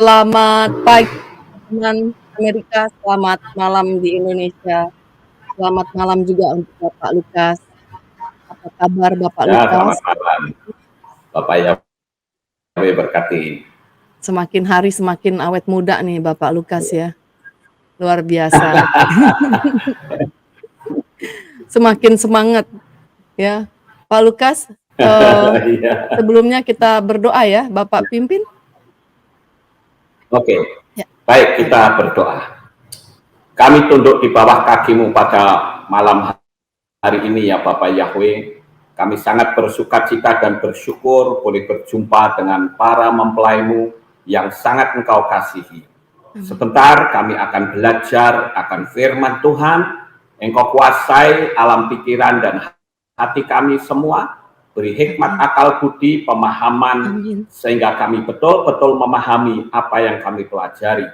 Selamat pagi teman Amerika, selamat malam di Indonesia. Selamat malam juga untuk Bapak Lukas. Apa kabar Bapak Ya, Lukas? selamat malam. Bapak Yahweh berkati. Semakin hari semakin awet muda nih Bapak Lukas ya. Luar biasa. Semakin semangat ya. Pak Lukas, Iya. sebelumnya kita berdoa ya, Bapak pimpin. Oke, Ya. baik kita berdoa. Kami tunduk di bawah kaki-Mu pada malam hari ini ya Bapak Yahweh. Kami sangat bersukacita dan bersyukur boleh berjumpa dengan para mempelai-Mu yang sangat Engkau kasihi. Sebentar kami akan belajar akan firman Tuhan. Engkau kuasai alam pikiran dan hati kami semua. Beri hikmat, akal, budi, pemahaman, sehingga kami betul-betul memahami apa yang kami pelajari.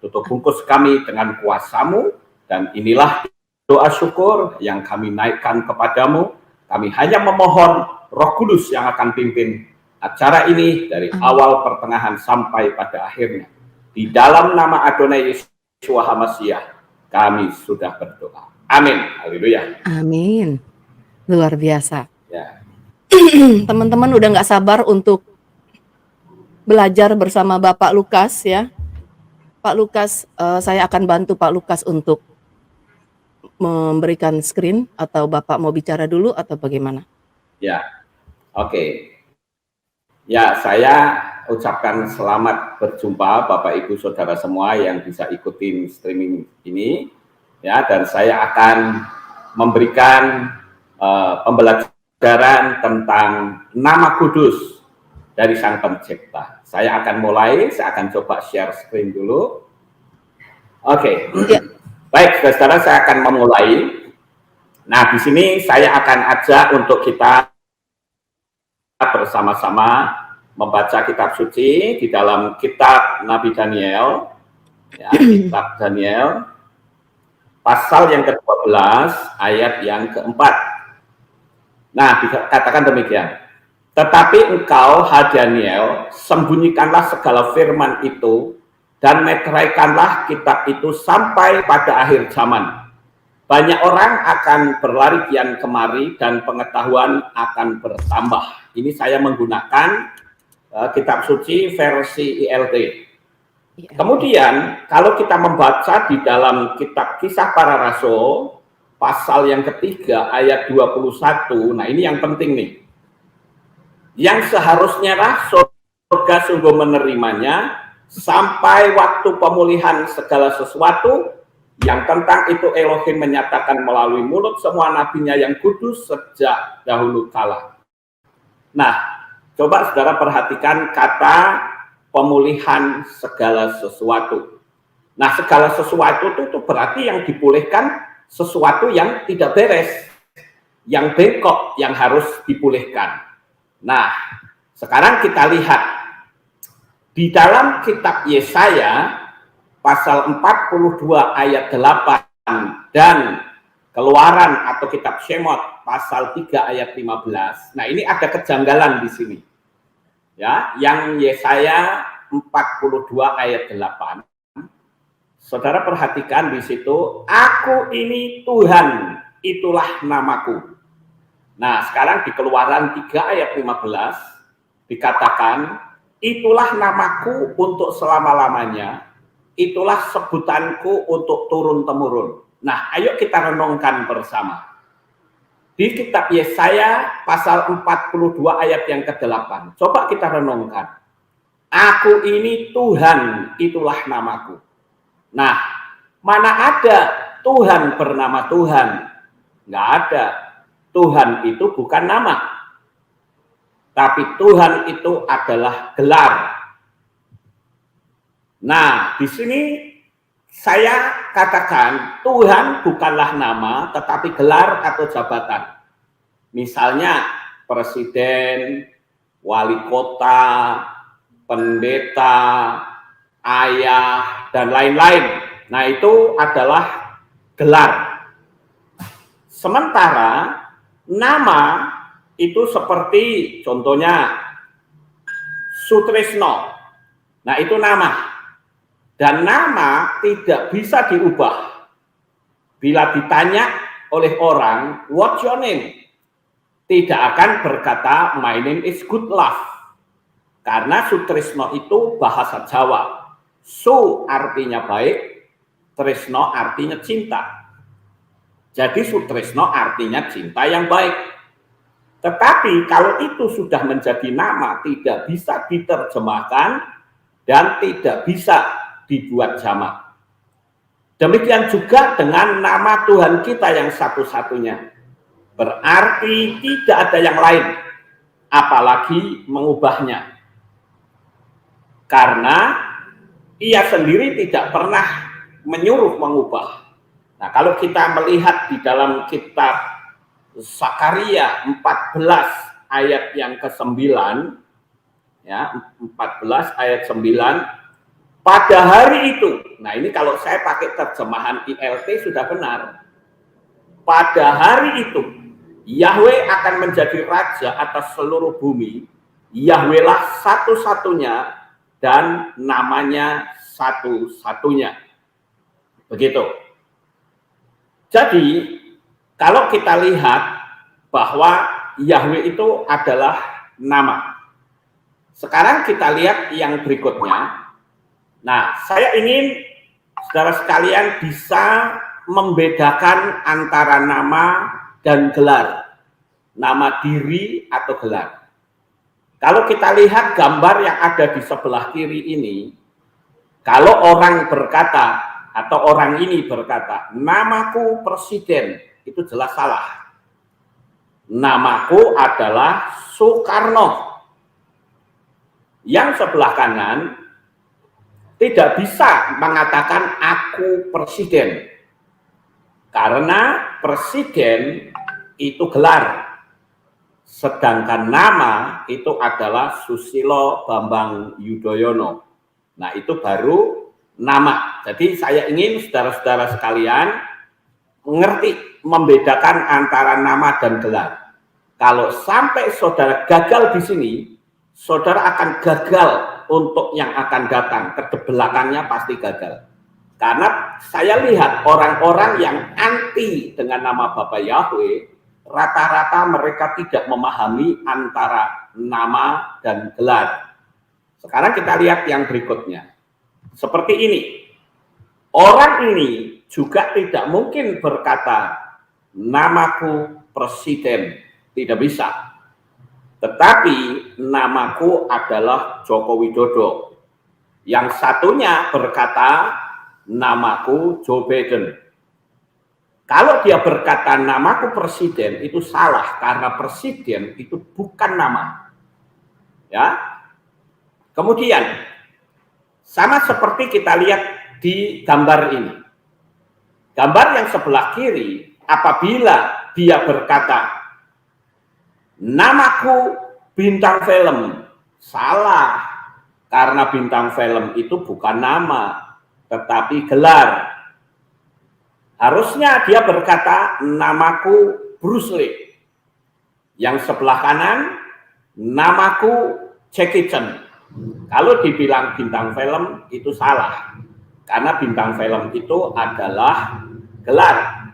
Tutup bungkus kami dengan kuasa-Mu, dan inilah doa syukur yang kami naikkan kepadamu. Kami hanya memohon Roh Kudus yang akan pimpin acara ini dari awal, pertengahan, sampai pada akhirnya. Di dalam nama Adonai Yesus HaMashiach, kami sudah berdoa. Amin. Haleluya. Amin. Luar biasa. Ya. Teman-teman udah nggak sabar untuk belajar bersama Bapak Lukas ya. Pak Lukas, saya akan bantu Pak Lukas untuk memberikan screen, atau Bapak mau bicara dulu atau bagaimana? Ya, oke. Ya, saya ucapkan selamat berjumpa Bapak Ibu Saudara semua yang bisa ikutin streaming ini. Ya, dan saya akan memberikan pembelajaran tentang nama kudus dari Sang Pencipta. Saya akan mulai, saya akan coba share screen dulu. Oke. Ya. Baik, saudara, saya akan memulai. Nah, di sini saya akan ajak untuk kita bersama-sama membaca kitab suci di dalam kitab Nabi Daniel, ya, kitab Daniel, pasal yang ke-12, ayat yang ke-4. Nah, dikatakan demikian. Tetapi engkau, hai Daniel, sembunyikanlah segala firman itu dan meteraikanlah kitab itu sampai pada akhir zaman. Banyak orang akan berlari kian kemari dan pengetahuan akan bertambah. Ini saya menggunakan kitab suci versi ILT. Kemudian kalau kita membaca di dalam kitab Kisah Para Rasul, pasal yang ketiga ayat 21, nah ini yang penting nih. Yang seharusnya surga sungguh menerimanya sampai waktu pemulihan segala sesuatu, yang tentang itu Elohim menyatakan melalui mulut semua nabinya yang kudus sejak dahulu kala. Nah, coba saudara perhatikan kata pemulihan segala sesuatu. Nah, segala sesuatu itu berarti yang dipulihkan sesuatu yang tidak beres, yang bengkok, yang harus dipulihkan. Nah, sekarang kita lihat di dalam kitab Yesaya pasal 42 ayat 8 dan Keluaran atau kitab Shemot pasal 3 ayat 15. Nah, ini ada kejanggalan di sini. Ya, yang Yesaya 42 ayat 8. Saudara perhatikan di situ, aku ini Tuhan, itulah namaku. Nah, sekarang di Keluaran 3 ayat 15 dikatakan, itulah namaku untuk selama-lamanya, itulah sebutanku untuk turun-temurun. Nah, ayo kita renungkan bersama. Di kitab Yesaya pasal 42 ayat yang ke-8. Coba kita renungkan. Aku ini Tuhan, itulah namaku. Nah, mana ada Tuhan bernama Tuhan? Nggak ada. Tuhan itu bukan nama. Tapi Tuhan itu adalah gelar. Nah, di sini saya katakan Tuhan bukanlah nama, tetapi gelar atau jabatan. Misalnya presiden, wali kota, pendeta, ayah, dan lain-lain. Nah, itu adalah gelar. Sementara nama itu seperti contohnya Sutrisno. Nah, itu nama. Dan nama tidak bisa diubah. Bila ditanya oleh orang, what's your name? Tidak akan berkata, my name is Goodlove. Karena Sutrisno itu bahasa Jawa. Su artinya baik, Trisno artinya cinta. Jadi Sutrisno artinya cinta yang baik. Tetapi kalau itu sudah menjadi nama, tidak bisa diterjemahkan dan tidak bisa dibuat jamak. Demikian juga dengan nama Tuhan kita yang satu-satunya. Berarti tidak ada yang lain, apalagi mengubahnya. Karena ia sendiri tidak pernah menyuruh mengubah. Nah, kalau kita melihat di dalam kitab Zakaria 14 ayat yang ke-9, ya, 14 ayat 9, pada hari itu, nah ini kalau saya pakai terjemahan ILT sudah benar. Pada hari itu, Yahweh akan menjadi raja atas seluruh bumi. Yahweh lah satu-satunya dan namanya satu-satunya. Begitu. Jadi, kalau kita lihat bahwa Yahweh itu adalah nama. Sekarang kita lihat yang berikutnya. Nah, saya ingin saudara sekalian bisa membedakan antara nama dan gelar. Nama diri atau gelar. Kalau kita lihat gambar yang ada di sebelah kiri ini, kalau orang berkata atau orang ini berkata, namaku presiden, itu jelas salah. Namaku adalah Soekarno. Yang sebelah kanan tidak bisa mengatakan aku presiden. Karena presiden itu gelar. Sedangkan nama itu adalah Susilo Bambang Yudhoyono. Nah, itu baru nama. Jadi saya ingin saudara-saudara sekalian mengerti, membedakan antara nama dan gelar. Kalau sampai saudara gagal di sini, saudara akan gagal untuk yang akan datang. Belakangnya pasti gagal. Karena saya lihat orang-orang yang anti dengan nama Bapa Yahweh, rata-rata mereka tidak memahami antara nama dan gelar. Sekarang kita lihat yang berikutnya. Seperti ini. Orang ini juga tidak mungkin berkata, namaku presiden. Tidak bisa. Tetapi namaku adalah Joko Widodo. Yang satunya berkata, namaku Joe Biden. Kalau dia berkata namaku presiden, itu salah karena presiden itu bukan nama. Ya. Kemudian sama seperti kita lihat di gambar ini. Gambar yang sebelah kiri, apabila dia berkata namaku bintang film, salah karena bintang film itu bukan nama tetapi gelar. Harusnya dia berkata, namaku Bruce Lee. Yang sebelah kanan, namaku Jackie Chan. Kalau dibilang bintang film, itu salah. Karena bintang film itu adalah gelar.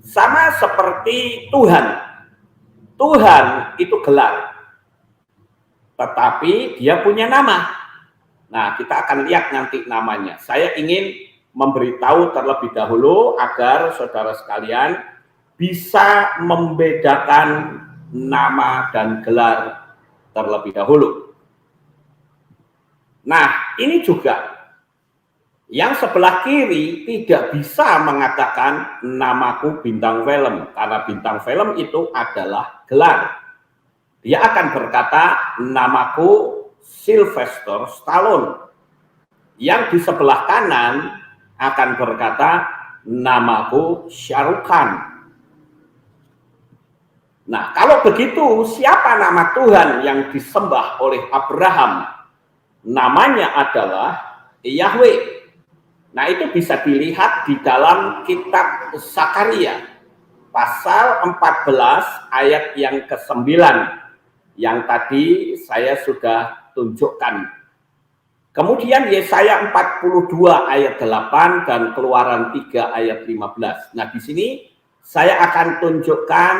Sama seperti Tuhan. Tuhan itu gelar. Tetapi dia punya nama. Nah, kita akan lihat nanti namanya. Saya ingin memberitahu terlebih dahulu agar saudara sekalian bisa membedakan nama dan gelar terlebih dahulu. Nah, ini juga yang sebelah kiri tidak bisa mengatakan namaku bintang film, karena bintang film itu adalah gelar. Dia akan berkata namaku Sylvester Stallone. Yang di sebelah kanan akan berkata namaku Shah Rukh Khan. Nah, kalau begitu siapa nama Tuhan yang disembah oleh Abraham? Namanya adalah Yahweh. Nah, itu bisa dilihat di dalam kitab Zakaria pasal 14 ayat yang ke-9 yang tadi saya sudah tunjukkan Kemudian Yesaya 42 ayat 8 dan Keluaran 3 ayat 15. Nah, di sini saya akan tunjukkan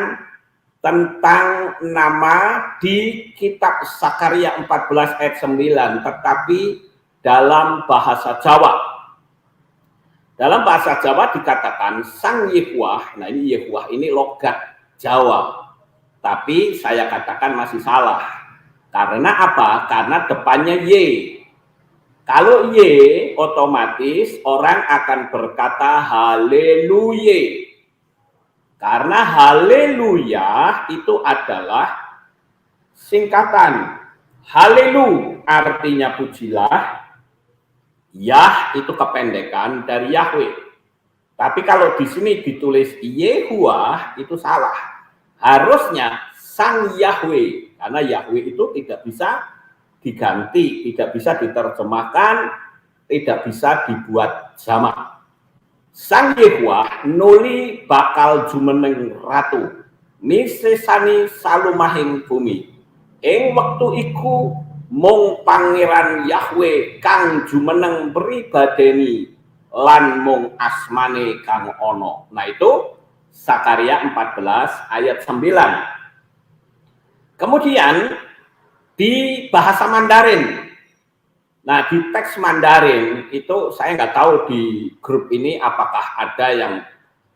tentang nama di kitab Sakaria 14 ayat 9, tetapi dalam bahasa Jawa. Dalam bahasa Jawa dikatakan Sang Yehuwah. Nah, ini Yehuwah ini logat Jawa. Tapi saya katakan masih salah. Karena apa? Karena depannya Y. Kalau Y, otomatis orang akan berkata haleluya. Karena haleluya itu adalah singkatan. Halelu artinya pujilah. Yah itu kependekan dari Yahweh. Tapi kalau di sini ditulis Yehuwah itu salah. Harusnya Sang Yahweh. Karena Yahweh itu tidak bisa diganti, tidak bisa diterjemahkan, tidak bisa dibuat jamak. Sang Yehuwah nuli bakal jumeneng ratu, misesani salumahing bumi. Ing wektu iku mung pangeran Yahweh kang jumeneng pribadeni lan mung asmane kang ono. Nah, itu Sakaria 14 ayat 9. Kemudian di bahasa Mandarin. Nah, di teks Mandarin itu saya nggak tahu di grup ini apakah ada yang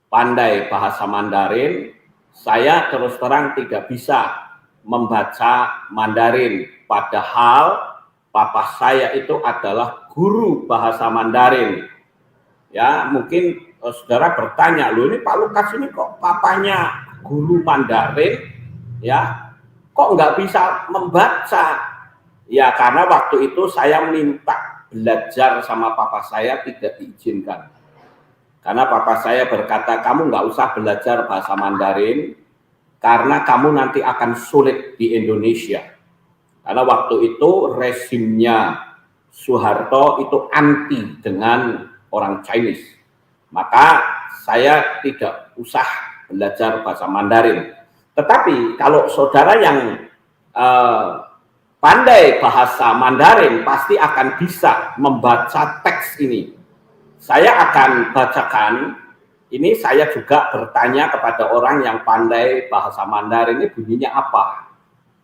pandai bahasa Mandarin. Saya terus terang tidak bisa membaca Mandarin, padahal papa saya itu adalah guru bahasa Mandarin. Ya, mungkin saudara bertanya, loh ini Pak Lukas ini kok papanya guru Mandarin, ya, kok nggak bisa membaca? Ya, karena waktu itu saya minta belajar sama papa saya tidak diizinkan. Karena papa saya berkata, kamu nggak usah belajar bahasa Mandarin, karena kamu nanti akan sulit di Indonesia. Karena waktu itu rezimnya Soeharto itu anti dengan orang Chinese. Maka saya tidak usah belajar bahasa Mandarin. Tetapi kalau saudara yang pandai bahasa Mandarin pasti akan bisa membaca teks ini. Saya akan bacakan. Ini saya juga bertanya kepada orang yang pandai bahasa Mandarin, ini bunyinya apa?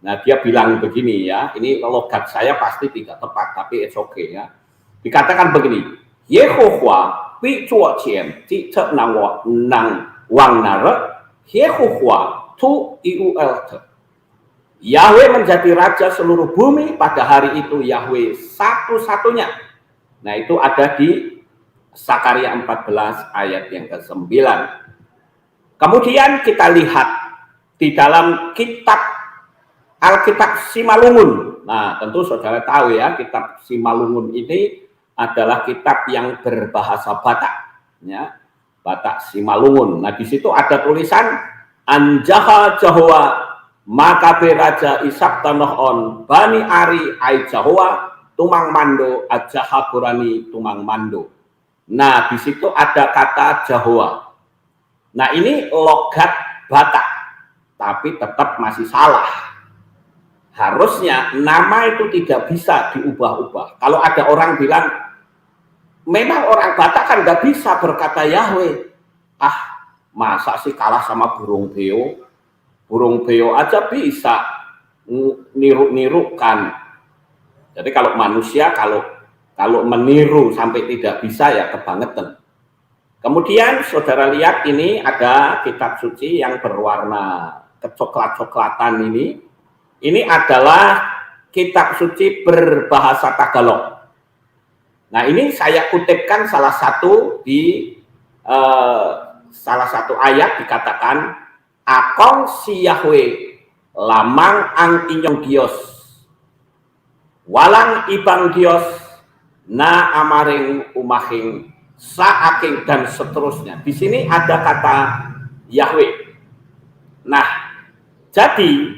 Nah, dia bilang begini ya, ini logat saya pasti tidak tepat, tapi it's okay ya. Dikatakan begini, Yehuwa pi zuo qian ji ce nang wang nare, Yehuwa tu iul te. Yahweh menjadi raja seluruh bumi, pada hari itu Yahweh satu-satunya. Nah, itu ada di Sakaria 14 ayat yang ke-9. Kemudian kita lihat di dalam kitab Alkitab Simalungun. Nah, tentu saudara tahu ya, kitab Simalungun ini adalah kitab yang berbahasa Batak, ya, Batak Simalungun. Nah, di situ ada tulisan Anjaha Jahowa Makabe Raja Isak Tanohon Bani Ari Ai Jahowa Tumang Mando Ajaha Kurani Tumang Mando. Nah, di situ ada kata Jahowa. Nah, ini logat Batak, tapi tetap masih salah. Harusnya nama itu tidak bisa diubah-ubah. Kalau ada orang bilang, memang orang Batak kan nggak bisa berkata Yahweh. Ah, masa sih kalah sama burung beo? Burung beo aja bisa niru-nirukan. Jadi kalau manusia, kalau meniru sampai tidak bisa ya kebangetan. Kemudian saudara lihat ini ada kitab suci yang berwarna kecoklat-coklatan ini. Ini adalah kitab suci berbahasa Tagalog. Nah, ini saya kutipkan salah satu di salah satu ayat dikatakan Akong si Yahweh lamang ang inyong Dios walang ibang Dios na amaring umahing saaking dan seterusnya. Di sini ada kata Yahweh. Nah, jadi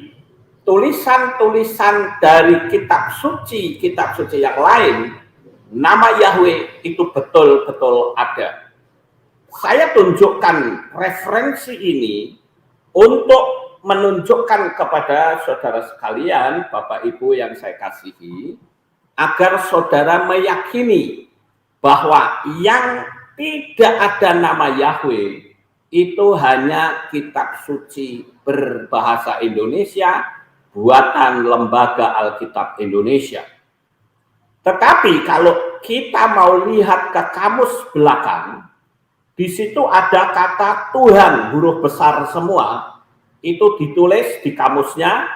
tulisan-tulisan dari kitab suci yang lain, nama Yahweh itu betul-betul ada. Saya tunjukkan referensi ini untuk menunjukkan kepada saudara sekalian, Bapak Ibu yang saya kasihi, agar saudara meyakini bahwa yang tidak ada nama Yahweh itu hanya kitab suci berbahasa Indonesia buatan Lembaga Alkitab Indonesia. Tetapi kalau kita mau lihat ke kamus belakang, di situ ada kata Tuhan, huruf besar semua, itu ditulis di kamusnya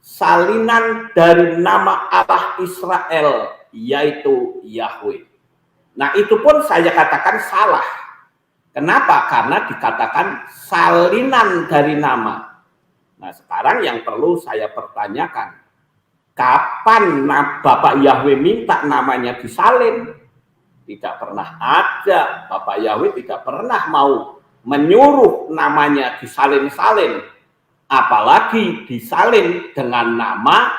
salinan dari nama Allah Israel, yaitu Yahweh. Nah, itu pun saya katakan salah. Kenapa? Karena dikatakan salinan dari nama. Nah, sekarang yang perlu saya pertanyakan, kapan Bapak Yahweh minta namanya disalin? Tidak pernah ada. Bapak Yahweh tidak pernah mau menyuruh namanya disalin-salin. Apalagi disalin dengan nama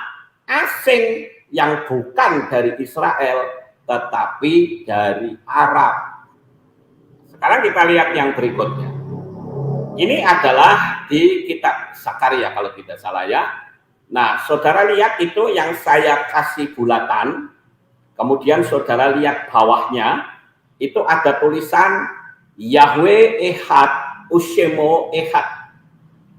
asing yang bukan dari Israel, tetapi dari Arab. Sekarang kita lihat yang berikutnya. Ini adalah di kitab Zakaria kalau tidak salah ya. Nah, saudara lihat itu yang saya kasih bulatan. Kemudian saudara lihat bawahnya, itu ada tulisan Yahweh Ehad Ushemo Ehad.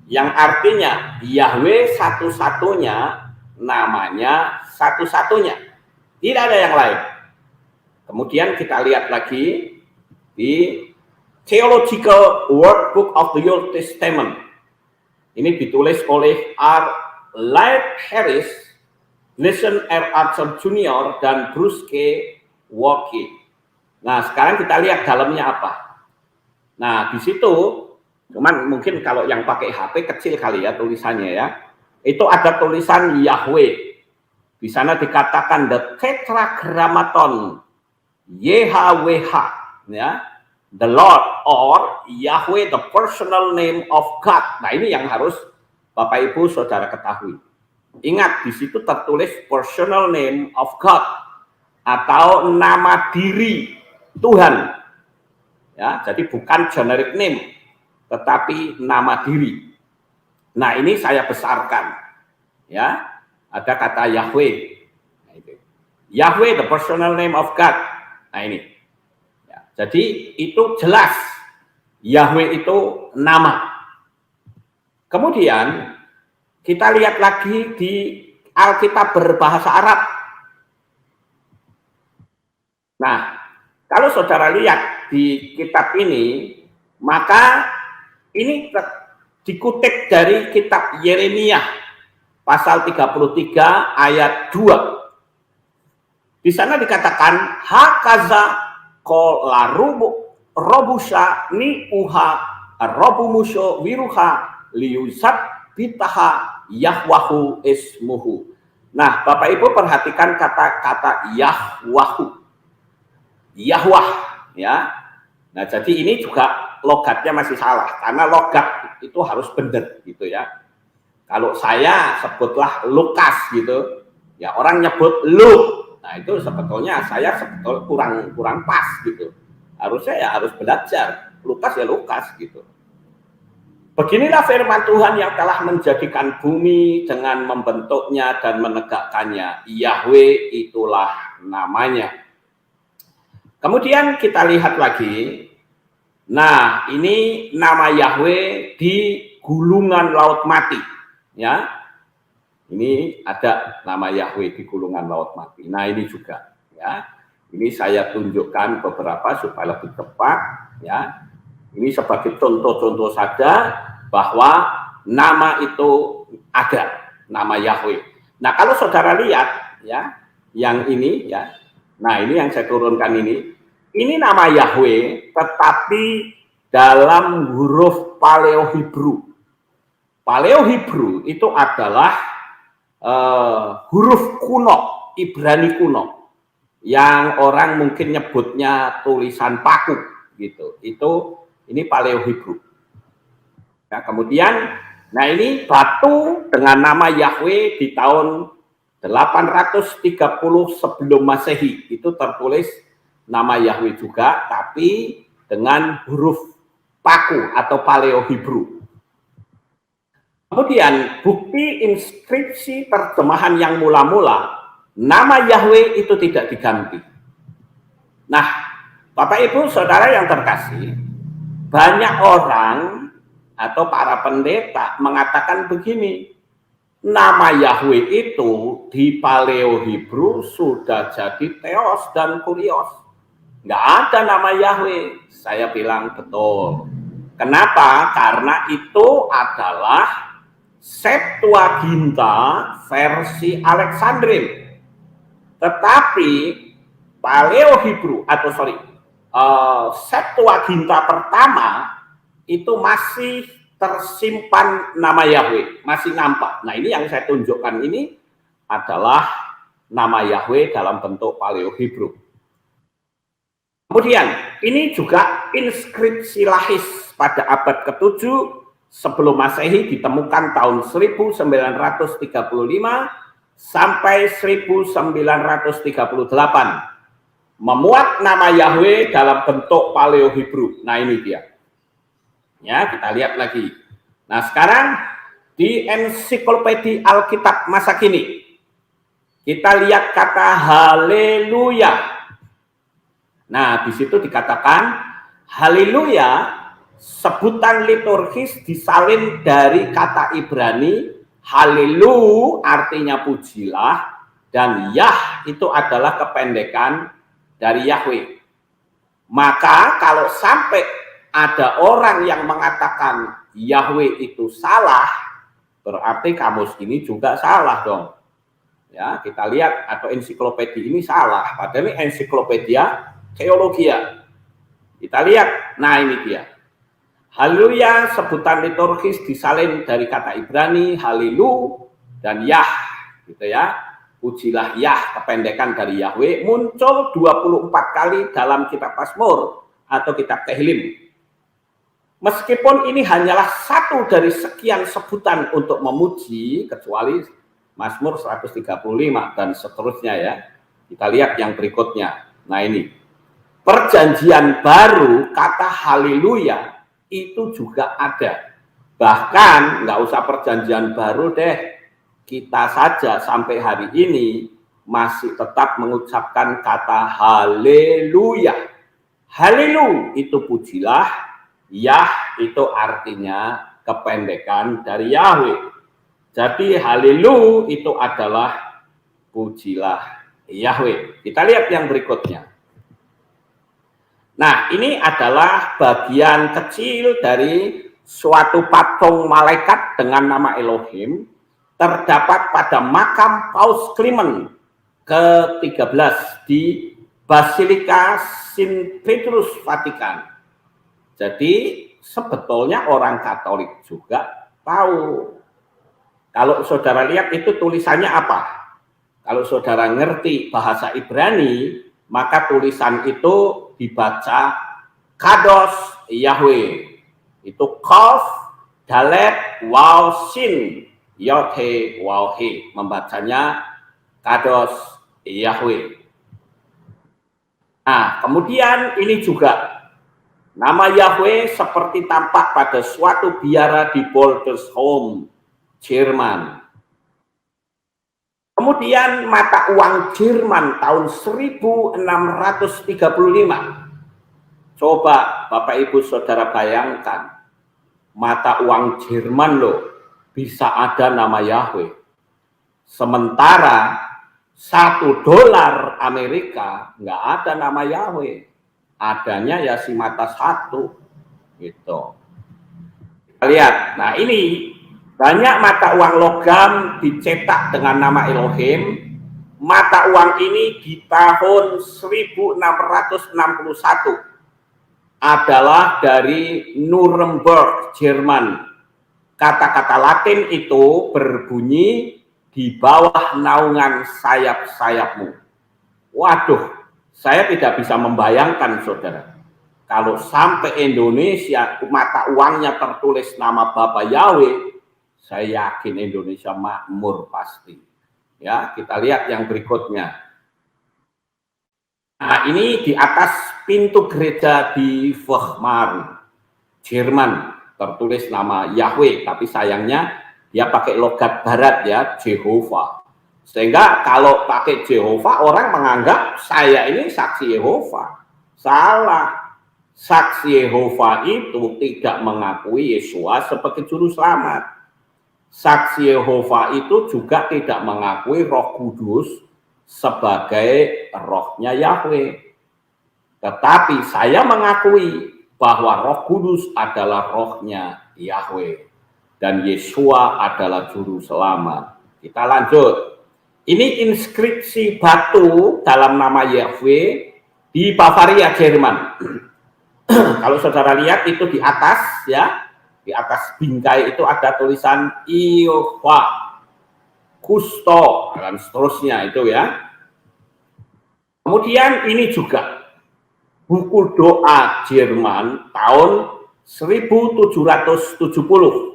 Yang artinya Yahweh satu-satunya, namanya satu-satunya. Tidak ada yang lain. Kemudian kita lihat lagi di Theological Workbook of the Old Testament. Ini ditulis oleh R. Light Harris, Listen R. Archer Jr. dan Bruce K. Walkie. Nah, sekarang kita lihat dalamnya apa. Nah, di situ, cuman mungkin kalau yang pakai HP kecil kali ya tulisannya ya. Itu ada tulisan Yahweh. Di sana dikatakan the Tetragrammaton YHWH, ya, the Lord or Yahweh, the personal name of God. Nah, ini yang harus Bapak Ibu Saudara ketahui. Ingat, di situ tertulis personal name of God atau nama diri Tuhan. Ya, jadi bukan generic name, tetapi nama diri. Nah, ini saya besarkan. Ya, ada kata Yahweh. Nah, itu. Yahweh, the personal name of God. Nah, ini. Ya, jadi itu jelas. Yahweh itu nama. Kemudian kita lihat lagi di Alkitab berbahasa Arab. Nah, kalau saudara lihat di kitab ini, maka ini dikutip dari kitab Yeremia pasal 33 ayat 2. Di sana dikatakan hakaza kola robusa ni uha robumusho wiruha liusat bitaha Yahwahu ismuhu. Nah, Bapak Ibu perhatikan kata-kata Yahwahu. Yahwah, ya. Nah, jadi ini juga logatnya masih salah karena logat itu harus benar gitu ya. Kalau saya sebutlah Lukas gitu, ya orang nyebut Luke. Nah, itu sebetulnya saya kurang pas gitu. Harusnya ya harus belajar. Lukas ya Lukas gitu. Beginilah firman Tuhan yang telah menjadikan bumi dengan membentuknya dan menegakkannya. Yahweh itulah namanya. Kemudian kita lihat lagi. Nah, ini nama Yahweh di gulungan laut mati. Ya, ini ada nama Yahweh di gulungan laut mati. Nah, ini juga. Ya, ini saya tunjukkan beberapa supaya lebih tepat. Ya, ini sebagai contoh-contoh saja bahwa nama itu ada, nama Yahweh. Nah, kalau saudara lihat, ya, yang ini, ya, nah ini yang saya turunkan ini nama Yahweh, tetapi dalam huruf Paleo Hebrew. Paleo Hebrew itu adalah huruf kuno, Ibrani kuno, yang orang mungkin nyebutnya tulisan paku, gitu. Ini Paleo Hebrew. Nah, kemudian, nah ini batu dengan nama Yahweh di tahun 830 sebelum Masehi itu tertulis nama Yahweh juga, tapi dengan huruf paku atau Paleo Hebrew. Kemudian bukti inskripsi terjemahan yang mula-mula Nama Yahweh itu tidak diganti. Nah, Bapak Ibu Saudara yang terkasih, banyak orang atau para pendeta mengatakan begini, nama Yahweh itu di Paleo Hebrew sudah jadi Theos dan Kurios. Nggak ada nama Yahweh. Saya bilang betul. Kenapa? Karena itu adalah Septuaginta versi Alexandrin. Tetapi Paleo Hebrew atau Septuaginta pertama itu masih tersimpan nama Yahweh, masih nampak. Nah, ini yang saya tunjukkan ini adalah nama Yahweh dalam bentuk Paleo Hebrew. Kemudian, ini juga inskripsi Lahis pada abad ke-7 sebelum Masehi ditemukan tahun 1935 sampai 1938. Memuat nama Yahweh dalam bentuk Paleo Hebrew. Nah, ini dia. Ya, kita lihat lagi. Nah, sekarang di ensiklopedia Alkitab masa kini kita lihat kata haleluya. Nah, di situ dikatakan haleluya sebutan liturgis disalin dari kata Ibrani halelu artinya pujilah dan Yah itu adalah kependekan dari Yahweh. Maka kalau sampai ada orang yang mengatakan Yahweh itu salah, berarti kamus ini juga salah dong. Ya, kita lihat atau ensiklopedia ini salah. Padahal ini ensiklopedia teologia. Kita lihat, nah ini dia. Haleluya sebutan liturgis disalin dari kata Ibrani halelu dan Yah, gitu ya. Pujilah Yah, kependekan dari Yahweh, muncul 24 kali dalam kitab Mazmur atau kitab Tehillim. Meskipun ini hanyalah satu dari sekian sebutan untuk memuji, kecuali Mazmur 135 dan seterusnya ya. Kita lihat yang berikutnya. Nah ini, Perjanjian Baru kata haleluya itu juga ada. Bahkan nggak usah Perjanjian Baru deh, kita saja sampai hari ini masih tetap mengucapkan kata haleluya. Halelu itu pujilah, Yah itu artinya kependekan dari Yahweh. Jadi halelu itu adalah pujilah Yahweh. Kita lihat yang berikutnya. Nah, ini adalah bagian kecil dari suatu patung malaikat dengan nama Elohim terdapat pada makam Paus Clement ke-13 di Basilika Saint Petrus Vatikan. Jadi sebetulnya orang Katolik juga tahu. Kalau saudara lihat itu tulisannya apa? Kalau saudara ngerti bahasa Ibrani, maka tulisan itu dibaca Kados Yahweh. Itu Kaf, Dalet, Waw, Shin, Yod-He, Waw-He. Membacanya Kados Yahweh. Nah, kemudian ini juga nama Yahweh seperti tampak pada suatu biara di Boldesholm, Jerman. Kemudian mata uang Jerman tahun 1635. Coba Bapak Ibu Saudara bayangkan, mata uang Jerman loh bisa ada nama Yahweh. Sementara $1 Amerika nggak ada nama Yahweh. Adanya ya si mata satu gitu. Kita lihat, nah ini banyak mata uang logam dicetak dengan nama Elohim. Mata uang ini di tahun 1661 adalah dari Nuremberg, Jerman. Kata-kata Latin itu berbunyi di bawah naungan sayap-sayapmu. Waduh, saya tidak bisa membayangkan saudara. Kalau sampai Indonesia mata uangnya tertulis nama Bapa Yahweh, saya yakin Indonesia makmur pasti. Ya, kita lihat yang berikutnya. Nah, ini di atas pintu gereja di Weimar, Jerman, tertulis nama Yahweh, tapi sayangnya dia pakai logat barat ya, Jehovah. Sehingga kalau pakai Jehovah, orang menganggap saya ini saksi Yehova. Salah. Saksi Yehova itu tidak mengakui Yesua sebagai juru selamat. Saksi Yehova itu juga tidak mengakui Roh Kudus sebagai rohnya Yahweh. Tetapi saya mengakui bahwa Roh Kudus adalah rohnya Yahweh dan Yesua adalah juru selamat. Kita lanjut. Ini inskripsi batu dalam nama Yahweh di Bavaria, Jerman. Kalau saudara lihat itu di atas ya, di atas bingkai itu ada tulisan Iova, Kusto dan seterusnya itu ya. Kemudian ini juga buku doa Jerman tahun 1770.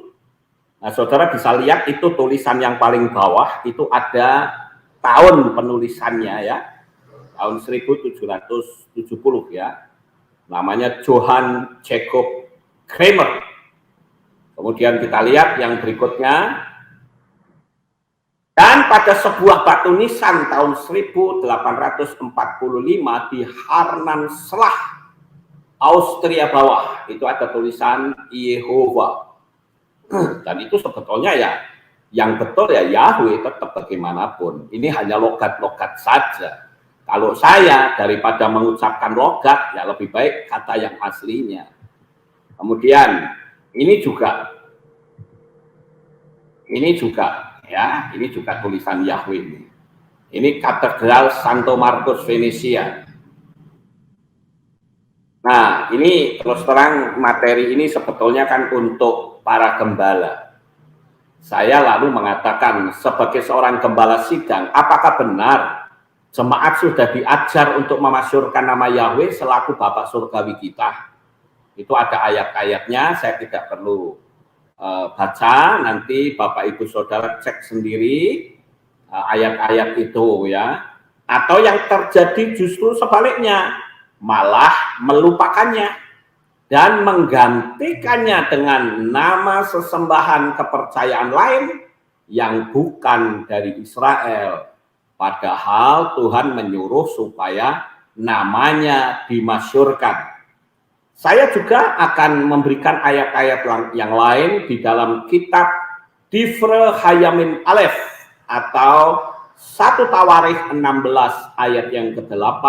Nah, saudara bisa lihat itu tulisan yang paling bawah itu ada tahun penulisannya ya. Tahun 1770 ya. Namanya Johann Jacob Kramer. Kemudian kita lihat yang berikutnya. Dan pada sebuah batu nisan tahun 1845 di Harnanslag, Austria bawah, itu ada tulisan Yehova. Dan itu sebetulnya ya, yang betul ya Yahweh tetap bagaimanapun. Ini hanya logat-logat saja. Kalau saya daripada mengucapkan logat, ya lebih baik kata yang aslinya. Kemudian ini juga ya, ini juga tulisan Yahweh ini. Ini Katedral Santo Marcos Venesia. Nah, ini terus terang materi ini sebetulnya kan untuk para gembala. Saya lalu mengatakan sebagai seorang gembala sidang, apakah benar jemaat sudah diajar untuk memasyurkan nama Yahweh selaku Bapak Surgawi kita? Itu ada ayat-ayatnya, saya tidak perlu baca, nanti Bapak Ibu Saudara cek sendiri ayat-ayat itu ya. Atau yang terjadi justru sebaliknya, malah melupakannya dan menggantikannya dengan nama sesembahan kepercayaan lain yang bukan dari Israel. Padahal Tuhan menyuruh supaya namanya dimasyurkan. Saya juga akan memberikan ayat-ayat yang lain di dalam kitab Divre Hayamin Aleph atau 1 Tawarikh 16 ayat yang ke-8.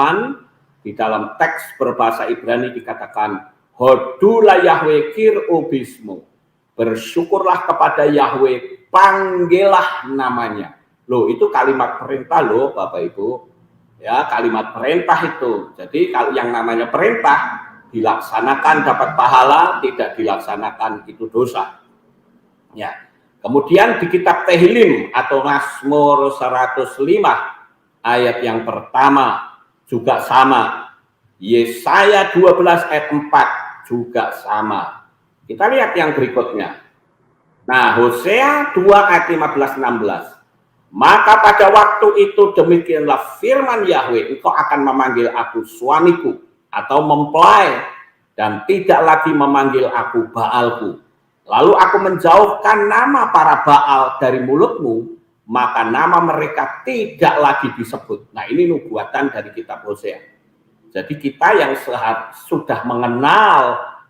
Di dalam teks berbahasa Ibrani dikatakan Hodula Yahweh kir ubismu. Bersyukurlah kepada Yahweh, panggillah namanya. Loh, itu kalimat perintah loh Bapak Ibu. Ya, kalimat perintah itu. Jadi kalau yang namanya perintah dilaksanakan dapat pahala, tidak dilaksanakan itu dosa. Ya. Kemudian di kitab Tehillim atau Mazmur 105 ayat yang pertama juga sama. Yesaya 12 ayat 4 juga sama. Kita lihat yang berikutnya. Nah, Hosea 2 ayat 15-16. Maka pada waktu itu demikianlah firman Yahweh, engkau akan memanggil aku suamiku atau mempelai dan tidak lagi memanggil aku Baalku. Lalu aku menjauhkan nama para Baal dari mulutmu, maka nama mereka tidak lagi disebut. Nah, ini nubuatan dari kitab Hosea. Jadi kita yang sudah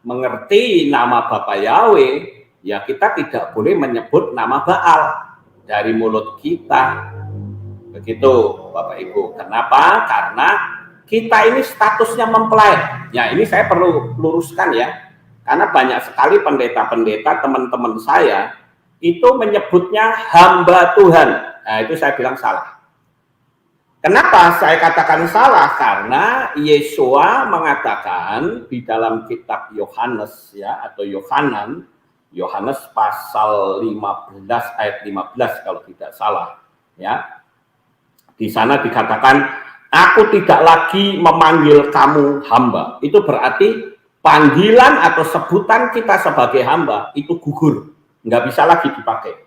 mengerti nama Bapa Yahweh, ya kita tidak boleh menyebut nama Baal dari mulut kita. Begitu Bapak Ibu. Kenapa? Karena kita ini statusnya mempelai. Ya, ini saya perlu luruskan ya. Karena banyak sekali pendeta-pendeta teman-teman saya itu menyebutnya hamba Tuhan. Nah, itu saya bilang salah. Kenapa saya katakan salah? Karena Yesua mengatakan di dalam kitab Yohanes ya, atau Yohanes pasal 15 ayat 15 kalau tidak salah ya. Di sana dikatakan, aku tidak lagi memanggil kamu hamba. Itu berarti panggilan atau sebutan kita sebagai hamba itu gugur, nggak bisa lagi dipakai.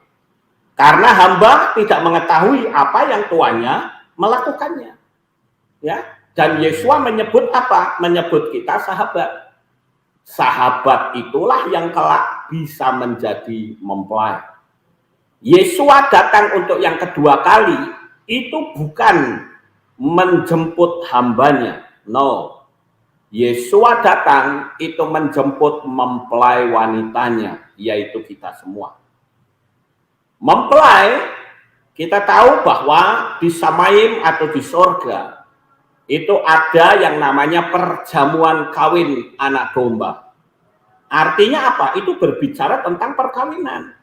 Karena hamba tidak mengetahui apa yang tuannya melakukannya. Ya, dan Yesua menyebut apa? Menyebut kita sahabat. Sahabat itulah yang kelak bisa menjadi mempelai. Yesua datang untuk yang kedua kali itu bukan menjemput hambanya. No. Yesua datang itu menjemput mempelai wanitanya, yaitu kita semua. Mempelai, kita tahu bahwa di Samaim atau di sorga, itu ada yang namanya perjamuan kawin anak domba. Artinya apa? Itu berbicara tentang perkawinan.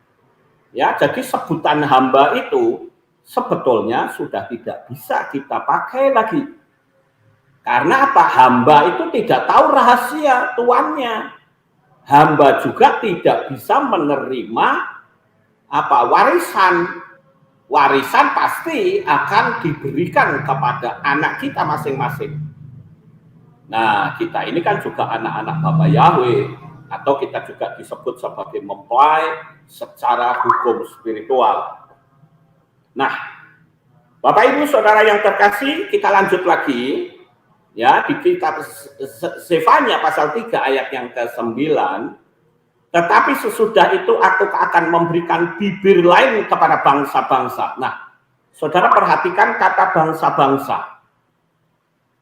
Ya, jadi sebutan hamba itu sebetulnya sudah tidak bisa kita pakai lagi. Karena apa? Hamba itu tidak tahu rahasia tuannya. Hamba juga tidak bisa menerima warisan. Warisan pasti akan diberikan kepada anak kita masing-masing. Nah, kita ini kan juga anak-anak Bapa Yahweh, atau kita juga disebut sebagai mempelai secara hukum spiritual. Nah, Bapak Ibu Saudara yang terkasih, kita lanjut lagi. Ya, di kitab Zefania pasal 3 ayat yang ke-9, tetapi sesudah itu aku akan memberikan bibir lain kepada bangsa-bangsa. Nah, saudara perhatikan kata bangsa-bangsa.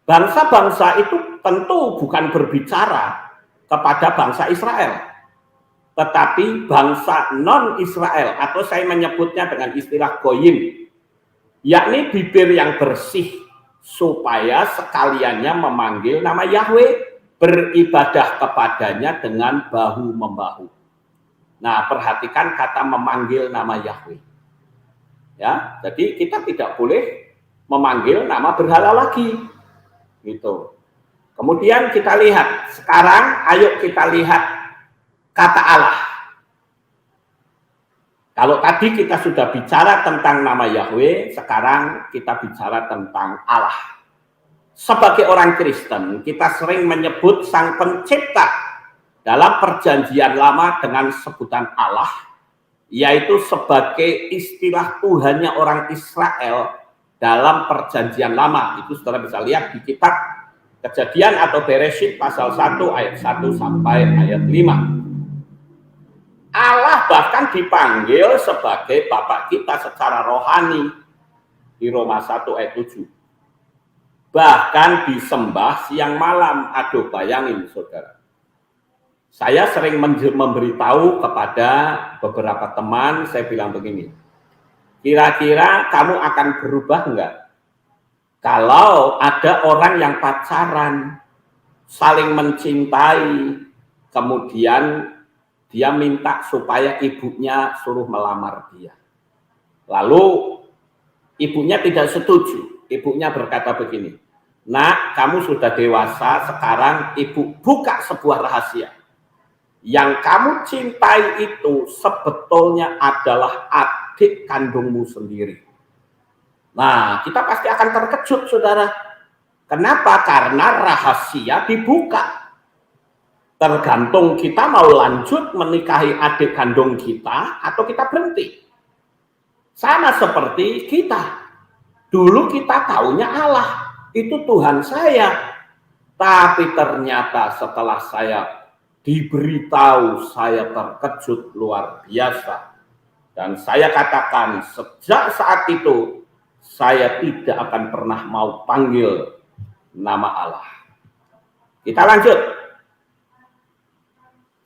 Bangsa-bangsa itu tentu bukan berbicara kepada bangsa Israel, tetapi bangsa non-Israel, atau saya menyebutnya dengan istilah goyim, yakni bibir yang bersih, supaya sekaliannya memanggil nama Yahweh, beribadah kepadanya dengan bahu-membahu. Nah, perhatikan kata memanggil nama Yahweh. Ya, jadi kita tidak boleh memanggil nama berhala lagi. Gitu. Kemudian kita lihat, sekarang ayo kita lihat kata Allah. Kalau tadi kita sudah bicara tentang nama Yahweh, sekarang kita bicara tentang Allah. Sebagai orang Kristen, kita sering menyebut Sang Pencipta dalam Perjanjian Lama dengan sebutan Allah, yaitu sebagai istilah Tuhannya orang Israel dalam Perjanjian Lama. Itu saudara bisa lihat di kitab Kejadian atau Bereshit pasal 1 ayat 1 sampai ayat 5. Allah bahkan dipanggil sebagai Bapak kita secara rohani di Roma 1 ayat 7. Bahkan disembah siang malam. Aduh, bayangin saudara. Saya sering memberitahu kepada beberapa teman, saya bilang begini, kira-kira kamu akan berubah enggak kalau ada orang yang pacaran, saling mencintai, kemudian dia minta supaya ibunya suruh melamar dia. Lalu ibunya tidak setuju. Ibunya berkata begini, "Nak, kamu sudah dewasa, sekarang ibu buka sebuah rahasia. Yang kamu cintai itu sebetulnya adalah adik kandungmu sendiri." Nah, kita pasti akan terkejut, saudara. Kenapa? Karena rahasia dibuka. Tergantung kita mau lanjut menikahi adik kandung kita atau kita berhenti. Sama seperti kita. Dulu kita taunya Allah, itu Tuhan saya. Tapi ternyata setelah saya diberitahu, saya terkejut luar biasa. Dan saya katakan sejak saat itu, saya tidak akan pernah mau panggil nama Allah. Kita lanjut.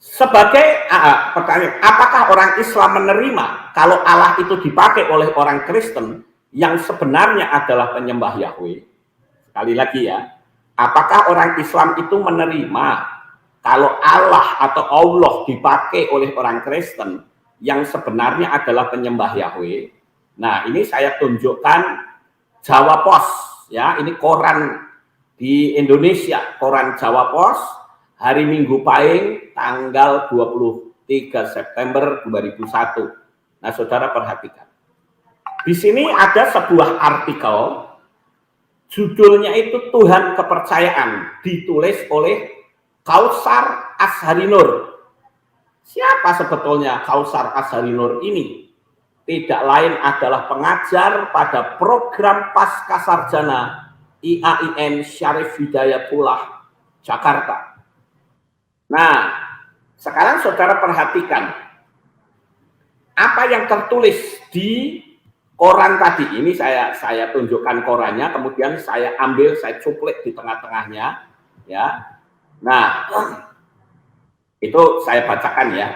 Sebagai pertanyaan, apakah orang Islam menerima kalau Allah itu dipakai oleh orang Kristen yang sebenarnya adalah penyembah Yahweh? Sekali lagi ya, apakah orang Islam itu menerima kalau Allah atau Allah dipakai oleh orang Kristen yang sebenarnya adalah penyembah Yahweh? Nah, ini saya tunjukkan Jawa Pos, ya, ini koran di Indonesia, koran Jawa Pos, hari Minggu Pahing, tanggal 23 September 2001. Nah, saudara perhatikan. Di sini ada sebuah artikel, judulnya itu Tuhan Kepercayaan, ditulis oleh Kausar Azharinur. Siapa sebetulnya Kausar Azharinur ini? Tidak lain adalah pengajar pada program Pascasarjana IAIN Syarif Hidayatullah, Jakarta. Nah, sekarang saudara perhatikan apa yang tertulis di Koran tadi ini saya tunjukkan korannya, kemudian saya ambil, saya cuplik di tengah-tengahnya, ya. Nah, itu saya bacakan ya.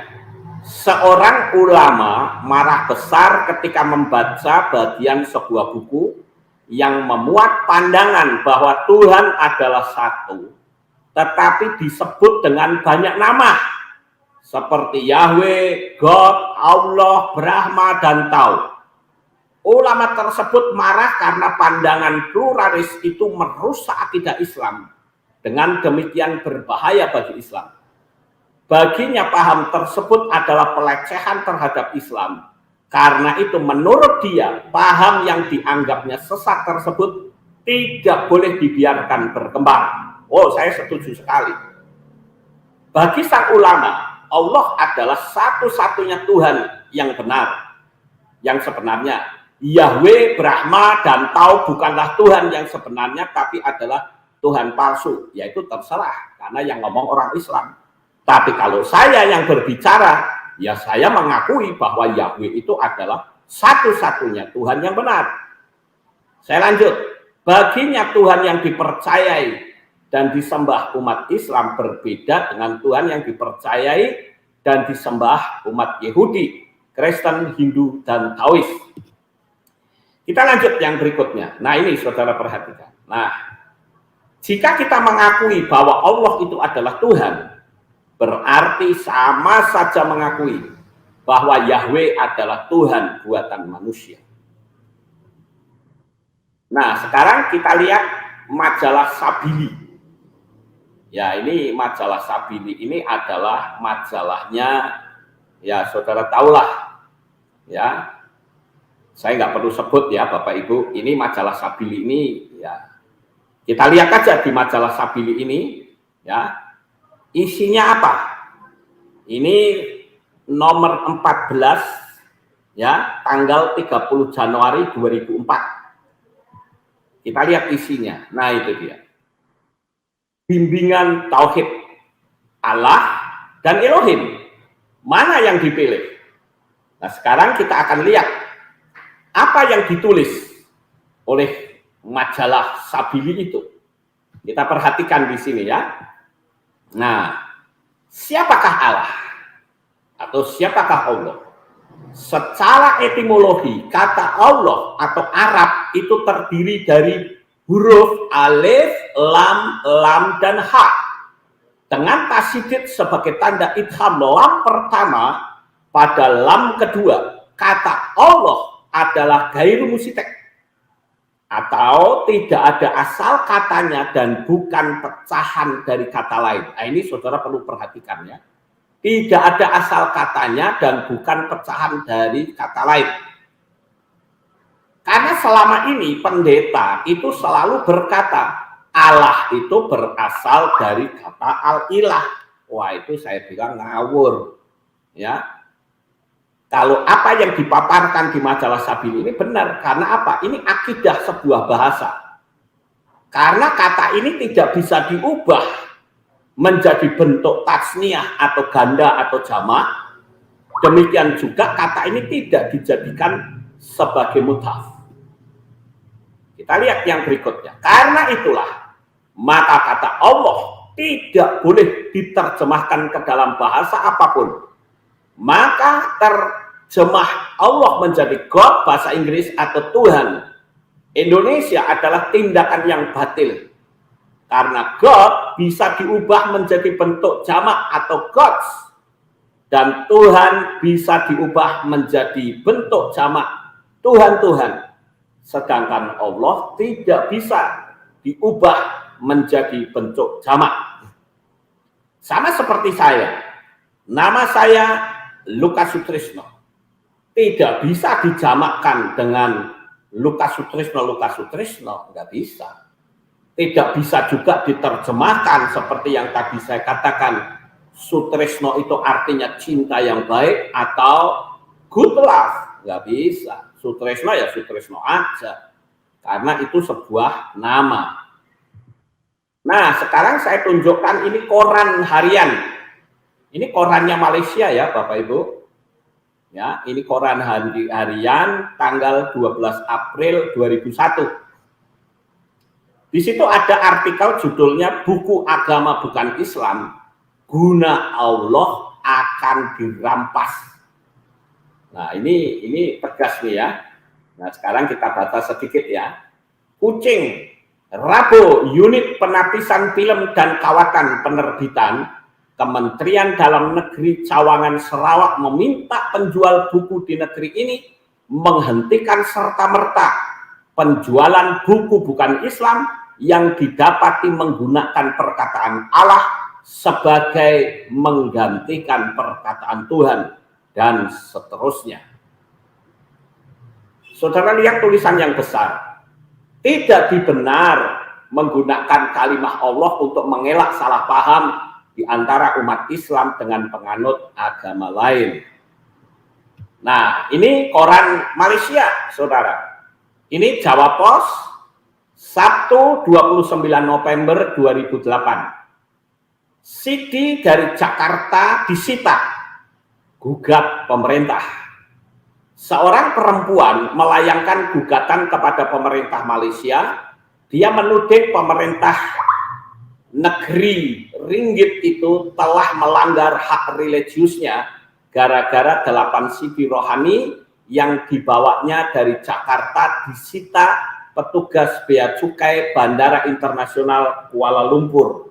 Seorang ulama marah besar ketika membaca bagian sebuah buku yang memuat pandangan bahwa Tuhan adalah satu, tetapi disebut dengan banyak nama, seperti Yahweh, God, Allah, Brahma, dan Tao. Ulama tersebut marah karena pandangan pluralis itu merusak akidah Islam. Dengan demikian berbahaya bagi Islam. Baginya paham tersebut adalah pelecehan terhadap Islam. Karena itu menurut dia, paham yang dianggapnya sesat tersebut tidak boleh dibiarkan berkembang. Oh, saya setuju sekali. Bagi sang ulama, Allah adalah satu-satunya Tuhan yang benar. Yang sebenarnya, Yahweh, Brahma, dan Tao bukanlah Tuhan yang sebenarnya, tapi adalah Tuhan palsu. Yaitu terserah, karena yang ngomong orang Islam. Tapi kalau saya yang berbicara, ya saya mengakui bahwa Yahweh itu adalah satu-satunya Tuhan yang benar. Saya lanjut. Baginya Tuhan yang dipercayai dan disembah umat Islam berbeda dengan Tuhan yang dipercayai dan disembah umat Yahudi, Kristen, Hindu, dan Taois. Kita lanjut yang berikutnya. Nah ini saudara perhatikan. Nah, jika kita mengakui bahwa Allah itu adalah Tuhan, berarti sama saja mengakui bahwa Yahweh adalah Tuhan buatan manusia. Nah, sekarang kita lihat majalah Sabili. Ya, ini majalah Sabili ini adalah majalahnya, ya saudara tahulah, ya. Saya nggak perlu sebut ya Bapak Ibu, ini majalah Sabili ini, ya. Kita lihat aja di majalah Sabili ini, ya. Isinya apa? Ini nomor 14 ya, tanggal 30 Januari 2004. Kita lihat isinya. Nah, itu dia. Bimbingan tauhid Allah dan Elohim. Mana yang dipilih? Nah, sekarang kita akan lihat apa yang ditulis oleh majalah Sabili itu. Kita perhatikan di sini ya. Nah, siapakah Allah? Atau siapakah Allah? Secara etimologi, kata Allah atau Arab itu terdiri dari huruf alif, lam, dan ha. Dengan tasydid sebagai tanda idgham lam pertama pada lam kedua. Kata Allah adalah gairu musitek, atau tidak ada asal katanya dan bukan pecahan dari kata lain. Nah, ini saudara perlu perhatikan ya. Tidak ada asal katanya dan bukan pecahan dari kata lain. Karena selama ini pendeta itu selalu berkata Allah itu berasal dari kata al-ilah. Wah, itu saya bilang ngawur. Ya. Kalau apa yang dipaparkan di majalah Sabili ini benar, karena apa? Ini akidah sebuah bahasa. Karena kata ini tidak bisa diubah menjadi bentuk tasniyah atau ganda atau jamak. Demikian juga kata ini tidak dijadikan sebagai mudhaf. Kita lihat yang berikutnya. Karena itulah, maka kata Allah tidak boleh diterjemahkan ke dalam bahasa apapun. Maka terjemah Allah menjadi God bahasa Inggris atau Tuhan Indonesia adalah tindakan yang batil. Karena God bisa diubah menjadi bentuk jamak atau gods. Dan Tuhan bisa diubah menjadi bentuk jamak Tuhan-Tuhan. Sedangkan Allah tidak bisa diubah menjadi bentuk jamak. Sama seperti saya. Nama saya Lukas Sutrisno. Tidak bisa dijamakkan dengan Lukas Sutrisno, nggak bisa. Tidak bisa juga diterjemahkan seperti yang tadi saya katakan, Sutrisno itu artinya cinta yang baik atau good love, nggak bisa. Sutrisno ya Sutrisno aja, karena itu sebuah nama. Nah, sekarang saya tunjukkan ini koran harian. Ini korannya Malaysia ya Bapak Ibu. Ya, ini koran harian tanggal 12 April 2001. Di situ ada artikel judulnya "Buku Agama Bukan Islam, Guna Allah Akan Dirampas". Nah, ini tegas nih ya. Nah, sekarang kita baca sedikit ya. Kucing, Rabu, Unit Penapisan Film dan Kawatan Penerbitan Kementerian Dalam Negeri Cawangan Sarawak meminta penjual buku di negeri ini menghentikan serta-merta penjualan buku bukan Islam yang didapati menggunakan perkataan Allah sebagai menggantikan perkataan Tuhan dan seterusnya. Saudara lihat tulisan yang besar. Tidak dibenar menggunakan kalimat Allah untuk mengelak salah paham di antara umat Islam dengan penganut agama lain. Nah, ini koran Malaysia, saudara. Ini Jawa Pos, Sabtu 29 November 2008. CD dari Jakarta disita, gugat pemerintah. Seorang perempuan melayangkan gugatan kepada pemerintah Malaysia. Dia menuding pemerintah negeri ringgit itu telah melanggar hak religiusnya gara-gara 8 CD rohani yang dibawanya dari Jakarta disita petugas bea cukai Bandara Internasional Kuala Lumpur.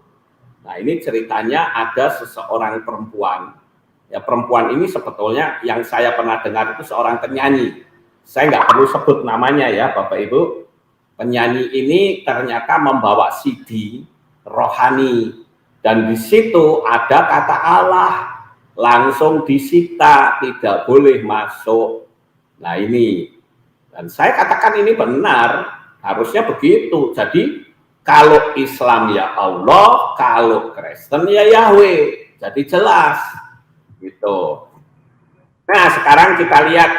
Nah, ini ceritanya ada seseorang perempuan. Ya, perempuan ini sebetulnya yang saya pernah dengar itu seorang penyanyi. Saya nggak perlu sebut namanya ya, Bapak Ibu. Penyanyi ini ternyata membawa CD rohani dan di situ ada kata Allah, langsung disita, tidak boleh masuk. Nah, ini, dan saya katakan ini benar, harusnya begitu. Jadi kalau Islam ya Allah, kalau Kristen ya Yahweh, jadi jelas gitu. Nah, sekarang kita lihat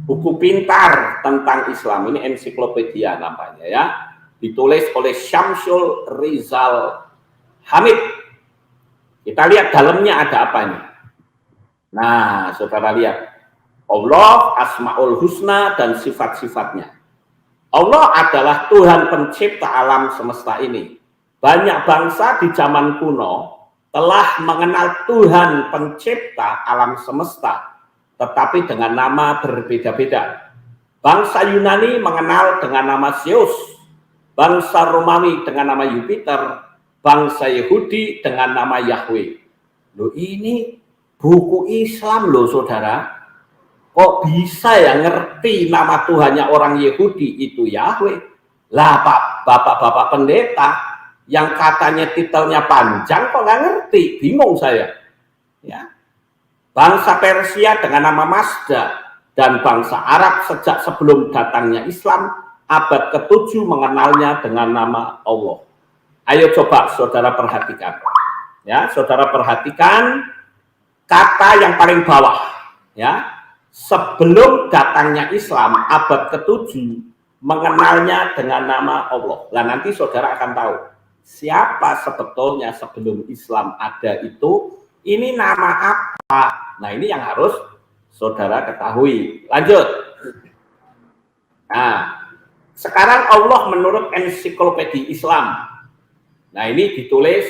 buku pintar tentang Islam, ini ensiklopedia namanya ya. Ditulis oleh Syamsul Rizal Hamid. Kita lihat dalamnya ada apa nih. Nah, saudara lihat. Allah, Asmaul Husna, dan sifat-sifatnya. Allah adalah Tuhan pencipta alam semesta ini. Banyak bangsa di zaman kuno telah mengenal Tuhan pencipta alam semesta, tetapi dengan nama berbeda-beda. Bangsa Yunani mengenal dengan nama Zeus, bangsa Romawi dengan nama Jupiter, bangsa Yahudi dengan nama Yahweh. Loh, ini buku Islam loh, saudara. Kok bisa ya ngerti nama Tuhannya orang Yahudi itu Yahweh? Lah, bapak-bapak pendeta yang katanya titelnya panjang kok nggak ngerti? Bingung saya. Ya. Bangsa Persia dengan nama Mazda dan bangsa Arab sejak sebelum datangnya Islam abad ke-7 mengenalnya dengan nama Allah. Ayo coba saudara perhatikan. Ya, saudara perhatikan kata yang paling bawah, ya. Sebelum datangnya Islam abad ke-7 mengenalnya dengan nama Allah. Nah, nanti saudara akan tahu siapa sebetulnya sebelum Islam ada itu, ini nama apa. Nah, ini yang harus saudara ketahui. Lanjut. Nah, sekarang Allah menurut ensiklopedia Islam. Nah, ini ditulis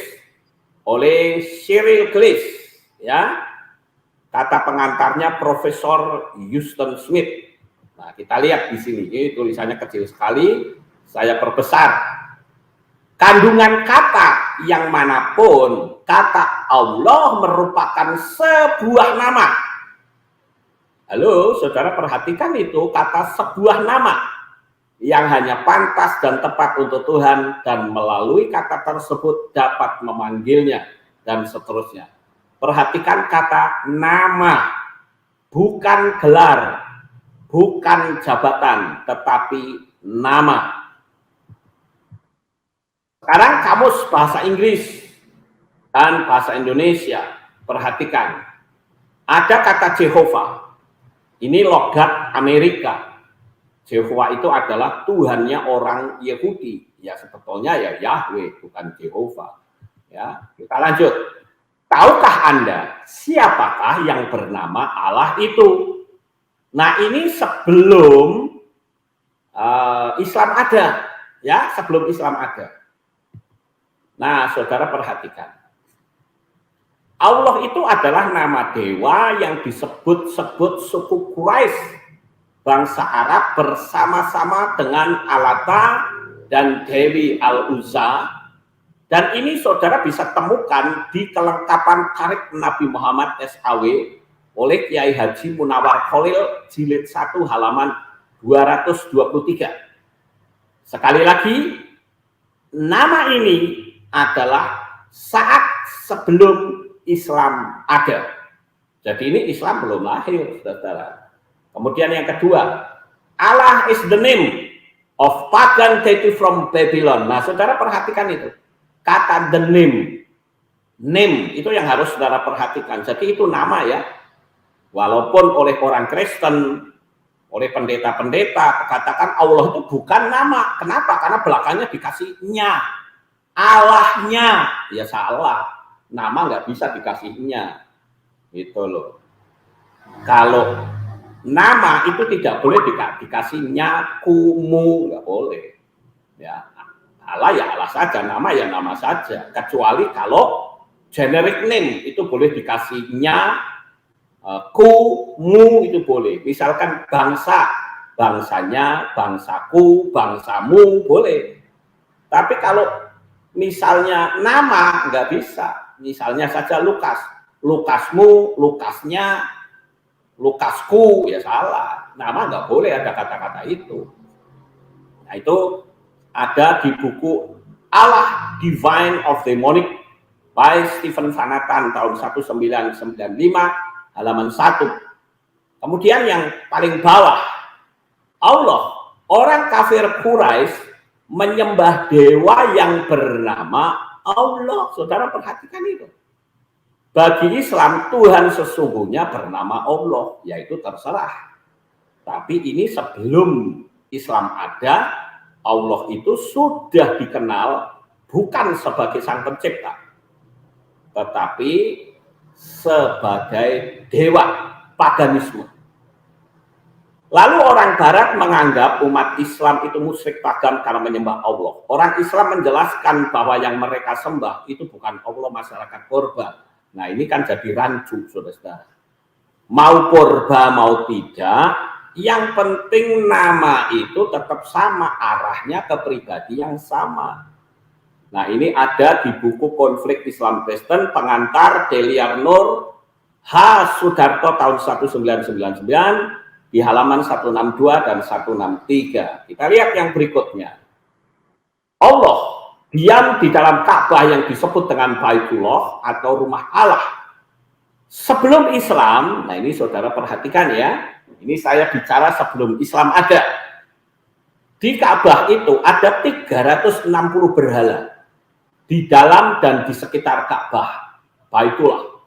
oleh Cyril Glees, ya. Kata pengantarnya Profesor Houston Smith. Nah, kita lihat di sini, ini tulisannya kecil sekali, saya perbesar. Kandungan kata yang manapun, kata Allah merupakan sebuah nama. Halo, saudara perhatikan itu, kata sebuah nama yang hanya pantas dan tepat untuk Tuhan dan melalui kata tersebut dapat memanggilnya dan seterusnya. Perhatikan kata nama, bukan gelar, bukan jabatan, tetapi nama. Sekarang kamus bahasa Inggris dan bahasa Indonesia, perhatikan. Ada kata Jehovah, ini logat Amerika. Jehovah itu adalah Tuhannya orang Yahudi. Ya sebetulnya ya Yahweh, bukan Jehovah. Ya, kita lanjut. tahukah Anda siapakah yang bernama Allah itu? Nah, ini sebelum Islam ada, ya, sebelum Islam ada. Nah, saudara perhatikan. Allah itu adalah nama dewa yang disebut-sebut suku Quraisy, bangsa Arab bersama-sama dengan Alata dan Dewi Al-Uzza. Dan ini saudara bisa temukan di kelengkapan Karib Nabi Muhammad SAW oleh Kiai Haji Munawar Khalil jilid 1 halaman 223. Sekali lagi, nama ini adalah saat sebelum Islam ada. Jadi ini Islam belum lahir, saudara. Kemudian yang kedua, Allah is the name of pagan deity from Babylon. Nah, saudara perhatikan itu. Kata the name. Name itu yang harus saudara perhatikan. Jadi itu nama ya. Walaupun oleh orang Kristen, oleh pendeta-pendeta katakan Allah itu bukan nama. Kenapa? Karena belakangnya dikasih nya. Allahnya. Ya salah. Nama nggak bisa dikasihnya. Itu loh. Kalau nama itu tidak boleh dikasihnya kumu, nggak boleh. Ya, Allah ya Allah saja, nama ya nama saja. Kecuali kalau generic name itu boleh dikasihnya kumu, itu boleh. Misalkan bangsa, bangsanya, bangsaku, bangsamu, boleh. Tapi kalau misalnya nama nggak bisa. Misalnya saja Lukas, Lukasmu, Lukasnya, Lukasku, ya salah. Nama nggak boleh ada kata-kata itu. Nah, itu ada di buku Allah Divine of Demonic by Stephen Van Nathan tahun 1995 halaman 1. Kemudian yang paling bawah, Allah, orang kafir Quraisy menyembah dewa yang bernama Allah. Saudara perhatikan itu. Bagi Islam, Tuhan sesungguhnya bernama Allah, yaitu terserah. Tapi ini sebelum Islam ada, Allah itu sudah dikenal bukan sebagai sang pencipta, tetapi sebagai dewa, paganisme. Lalu orang Barat menganggap umat Islam itu musyrik pagan karena menyembah Allah. Orang Islam menjelaskan bahwa yang mereka sembah itu bukan Allah, masyarakat purba. Nah, ini kan jadi rancu, saudara. Mau purba mau tidak, yang penting nama itu tetap sama, arahnya ke pribadi yang sama. Nah, ini ada di buku Konflik Islam Kristen pengantar Deliar Nur H. Sudarto tahun 1999 di halaman 162 dan 163. Kita lihat yang berikutnya. Allah diam di dalam Ka'bah yang disebut dengan Baitullah atau rumah Allah. Sebelum Islam, nah ini saudara perhatikan ya, ini saya bicara sebelum Islam ada. Di Ka'bah itu ada 360 berhala di dalam dan di sekitar Ka'bah Baitullah.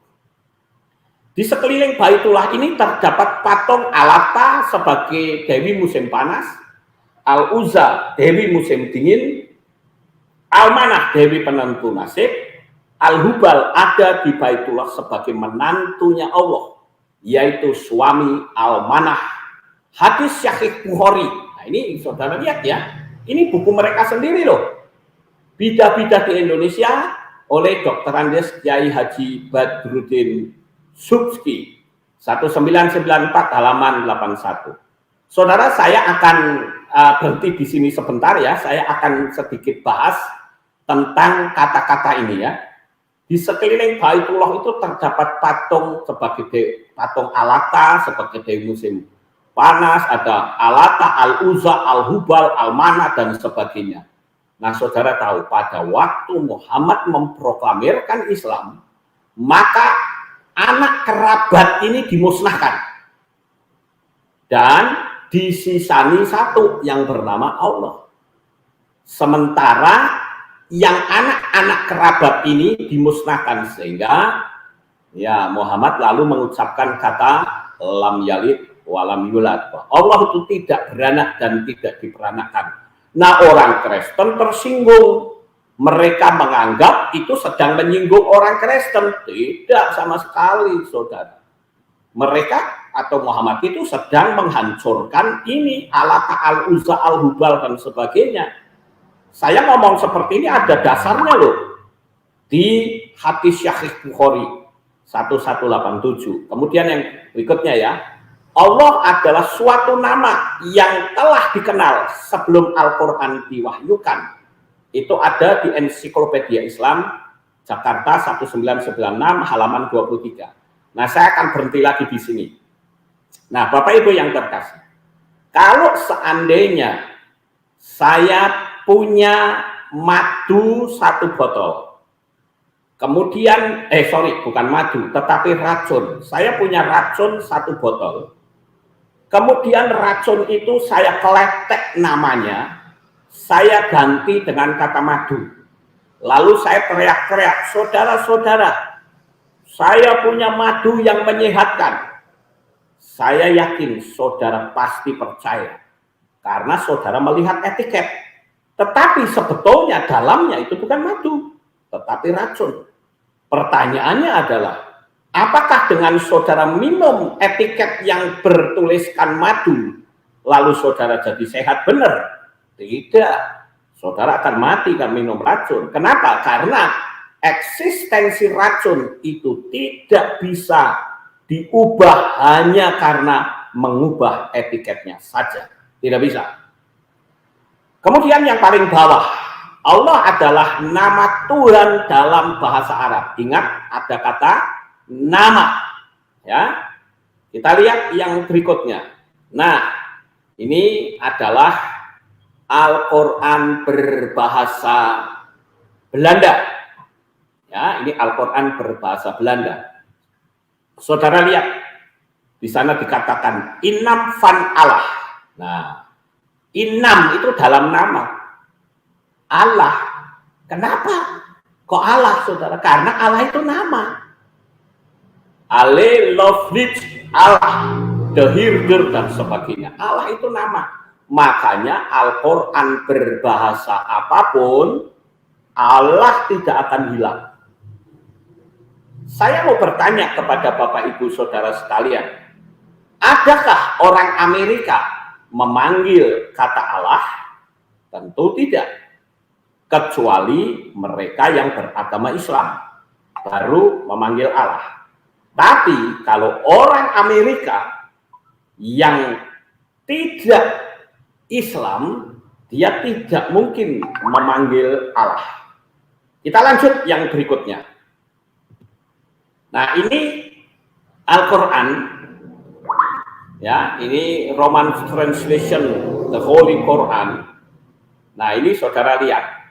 Di sekeliling Baitullah ini terdapat patung Alata sebagai dewi musim panas, Al-Uzza dewi musim dingin, Al-Manah dewi penentu nasib, Al-Hubal ada di Baitullah sebagai menantunya Allah, yaitu suami Al-Manah. Hadis Syahih Bukhari. Nah, ini saudara lihat ya, ini buku mereka sendiri loh. Bidah-bidah di Indonesia oleh Dr. Andes Kiai Haji Badruddin Subski 1994 halaman 81. Saudara, saya akan berhenti di sini sebentar ya. Saya akan sedikit bahas tentang kata-kata ini ya. Di sekeliling Baitullah itu terdapat patung sebagai patung Alata sebagai dewi musim panas, ada Alata, Al-Uzza, Al-Hubal, Al-Manah dan sebagainya. Nah, saudara tahu pada waktu Muhammad memproklamirkan Islam, maka anak kerabat ini dimusnahkan dan disisani satu yang bernama Allah. Sementara yang anak-anak kerabat ini dimusnahkan, sehingga ya Muhammad lalu mengucapkan kata lam yalid walam yulad. Allah itu tidak beranak dan tidak diperanakkan. Nah, orang Kristen tersinggung. mereka menganggap itu sedang menyinggung orang Kristen. Tidak sama sekali, saudara. Mereka atau Muhammad itu sedang menghancurkan ini, Alata, Al-Uzza, Al-Hubal, dan sebagainya. Saya ngomong seperti ini ada dasarnya loh. Di hadis Sahih Bukhari 1187. Kemudian yang berikutnya ya. Allah adalah suatu nama yang telah dikenal sebelum Al-Quran diwahyukan. Itu ada di Ensiklopedia Islam Jakarta 1996 halaman 23. Nah, saya akan berhenti lagi di sini. Nah, Bapak Ibu yang terkasih, kalau seandainya saya punya madu 1 botol, kemudian bukan madu, tetapi racun. Saya punya racun 1 botol. Kemudian racun itu saya kletek namanya, saya ganti dengan kata madu. Lalu saya teriak-teriak, saudara-saudara, saya punya madu yang menyehatkan. Saya yakin saudara pasti percaya, karena saudara melihat etiket. Tetapi sebetulnya dalamnya itu bukan madu, tetapi racun. Pertanyaannya adalah, apakah dengan saudara minum etiket yang bertuliskan madu, lalu saudara jadi sehat benar? Tidak. Saudara akan mati kan minum racun. Kenapa? Karena eksistensi racun itu tidak bisa diubah hanya karena mengubah etiketnya saja. Tidak bisa. Kemudian yang paling bawah, Allah adalah nama Tuhan dalam bahasa Arab. Ingat, ada kata nama. Ya, kita lihat yang berikutnya. Nah, ini adalah Al-Quran berbahasa Belanda. Ya, ini Al-Quran berbahasa Belanda. Saudara lihat, di sana dikatakan Inam van Allah. Nah, Inam itu dalam nama Allah. Kenapa? Kok Allah, saudara? Karena Allah itu nama. Ale, Lovlich, Allah, the Hirder, dan sebagainya. Allah itu nama. Makanya Al-Quran berbahasa apapun, Allah tidak akan hilang. Saya mau bertanya kepada Bapak Ibu Saudara sekalian, adakah orang Amerika memanggil kata Allah? Tentu tidak. Kecuali mereka yang beragama Islam baru memanggil Allah. Tapi kalau orang Amerika yang tidak Islam, dia tidak mungkin memanggil Allah. Kita lanjut yang berikutnya. Nah, ini Al-Quran, ya, ini Roman Translation, the Holy Quran. Nah, ini saudara lihat.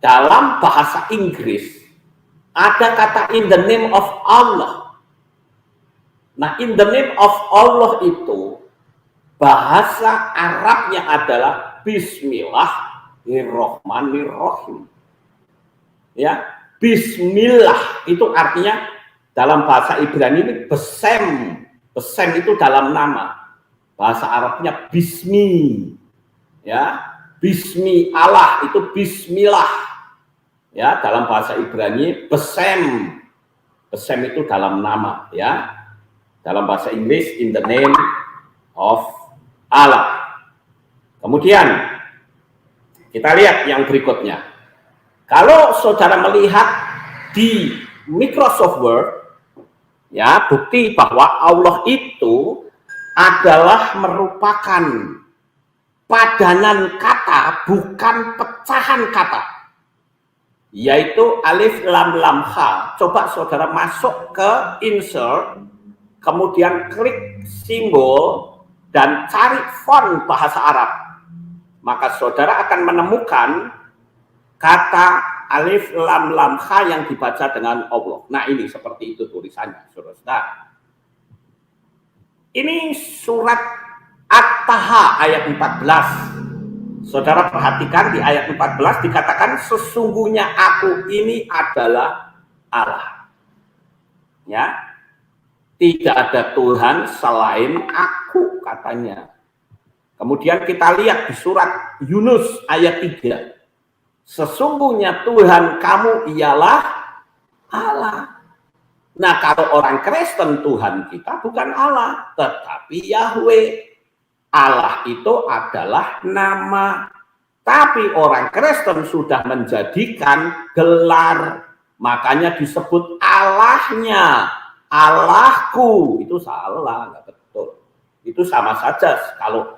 Dalam bahasa Inggris, ada kata in the name of Allah. Nah, in the name of Allah itu, bahasa Arabnya adalah Bismillahirrahmanirrahim. Ya, Bismillah itu artinya dalam bahasa Ibrani ini besem. Besem itu dalam nama. Bahasa Arabnya Bismi. Ya, Bismi Allah itu Bismillah. Ya, dalam bahasa Ibrani besem. Besem itu dalam nama. Ya, dalam bahasa Inggris in the name of Allah. Kemudian kita lihat yang berikutnya. Kalau saudara melihat di Microsoft Word, ya, bukti bahwa Allah itu adalah merupakan padanan kata, bukan pecahan kata, yaitu alif lam lam ha. Coba saudara masuk ke insert, kemudian klik simbol dan cari font bahasa Arab, maka saudara akan menemukan kata alif lam lam ha yang dibaca dengan Allah. Nah, ini seperti itu tulisannya, saudara. Ini surat At-Taha ayat 14. Saudara perhatikan di ayat 14 dikatakan sesungguhnya aku ini adalah Allah. Ya. Tidak ada Tuhan selain aku, katanya. Kemudian kita lihat di surat Yunus ayat 3. Sesungguhnya Tuhan kamu ialah Allah. Nah, kalau orang Kristen, Tuhan kita bukan Allah, tetapi Yahweh. Allah itu adalah nama. Tapi orang Kristen sudah menjadikan gelar. Makanya disebut Allahnya. Allahku. Itu salah, nggak betul. Itu sama saja kalau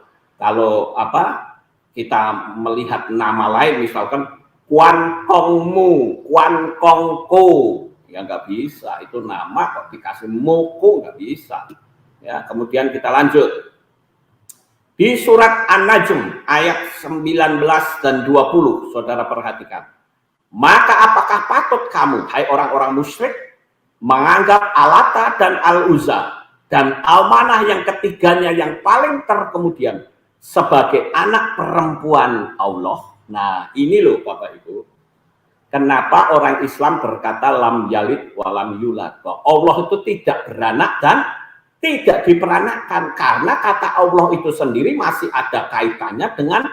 kita melihat nama lain, misalkan Kuan Kongmu, Kuan Kongko, ya nggak bisa. Itu nama kok dikasih Moko, nggak bisa. Ya, kemudian kita lanjut. Di surat An-Najm ayat 19 dan 20, saudara perhatikan. Maka apakah patut kamu, hai orang-orang musyrik, menganggap Alata dan Al-Uzza dan Al-Manah yang ketiganya yang paling terkemudian sebagai anak perempuan Allah? Nah, ini loh Bapak Ibu. Kenapa orang Islam berkata lam yalid walam yulad? Allah itu tidak beranak dan tidak diperanakkan, karena kata Allah itu sendiri masih ada kaitannya dengan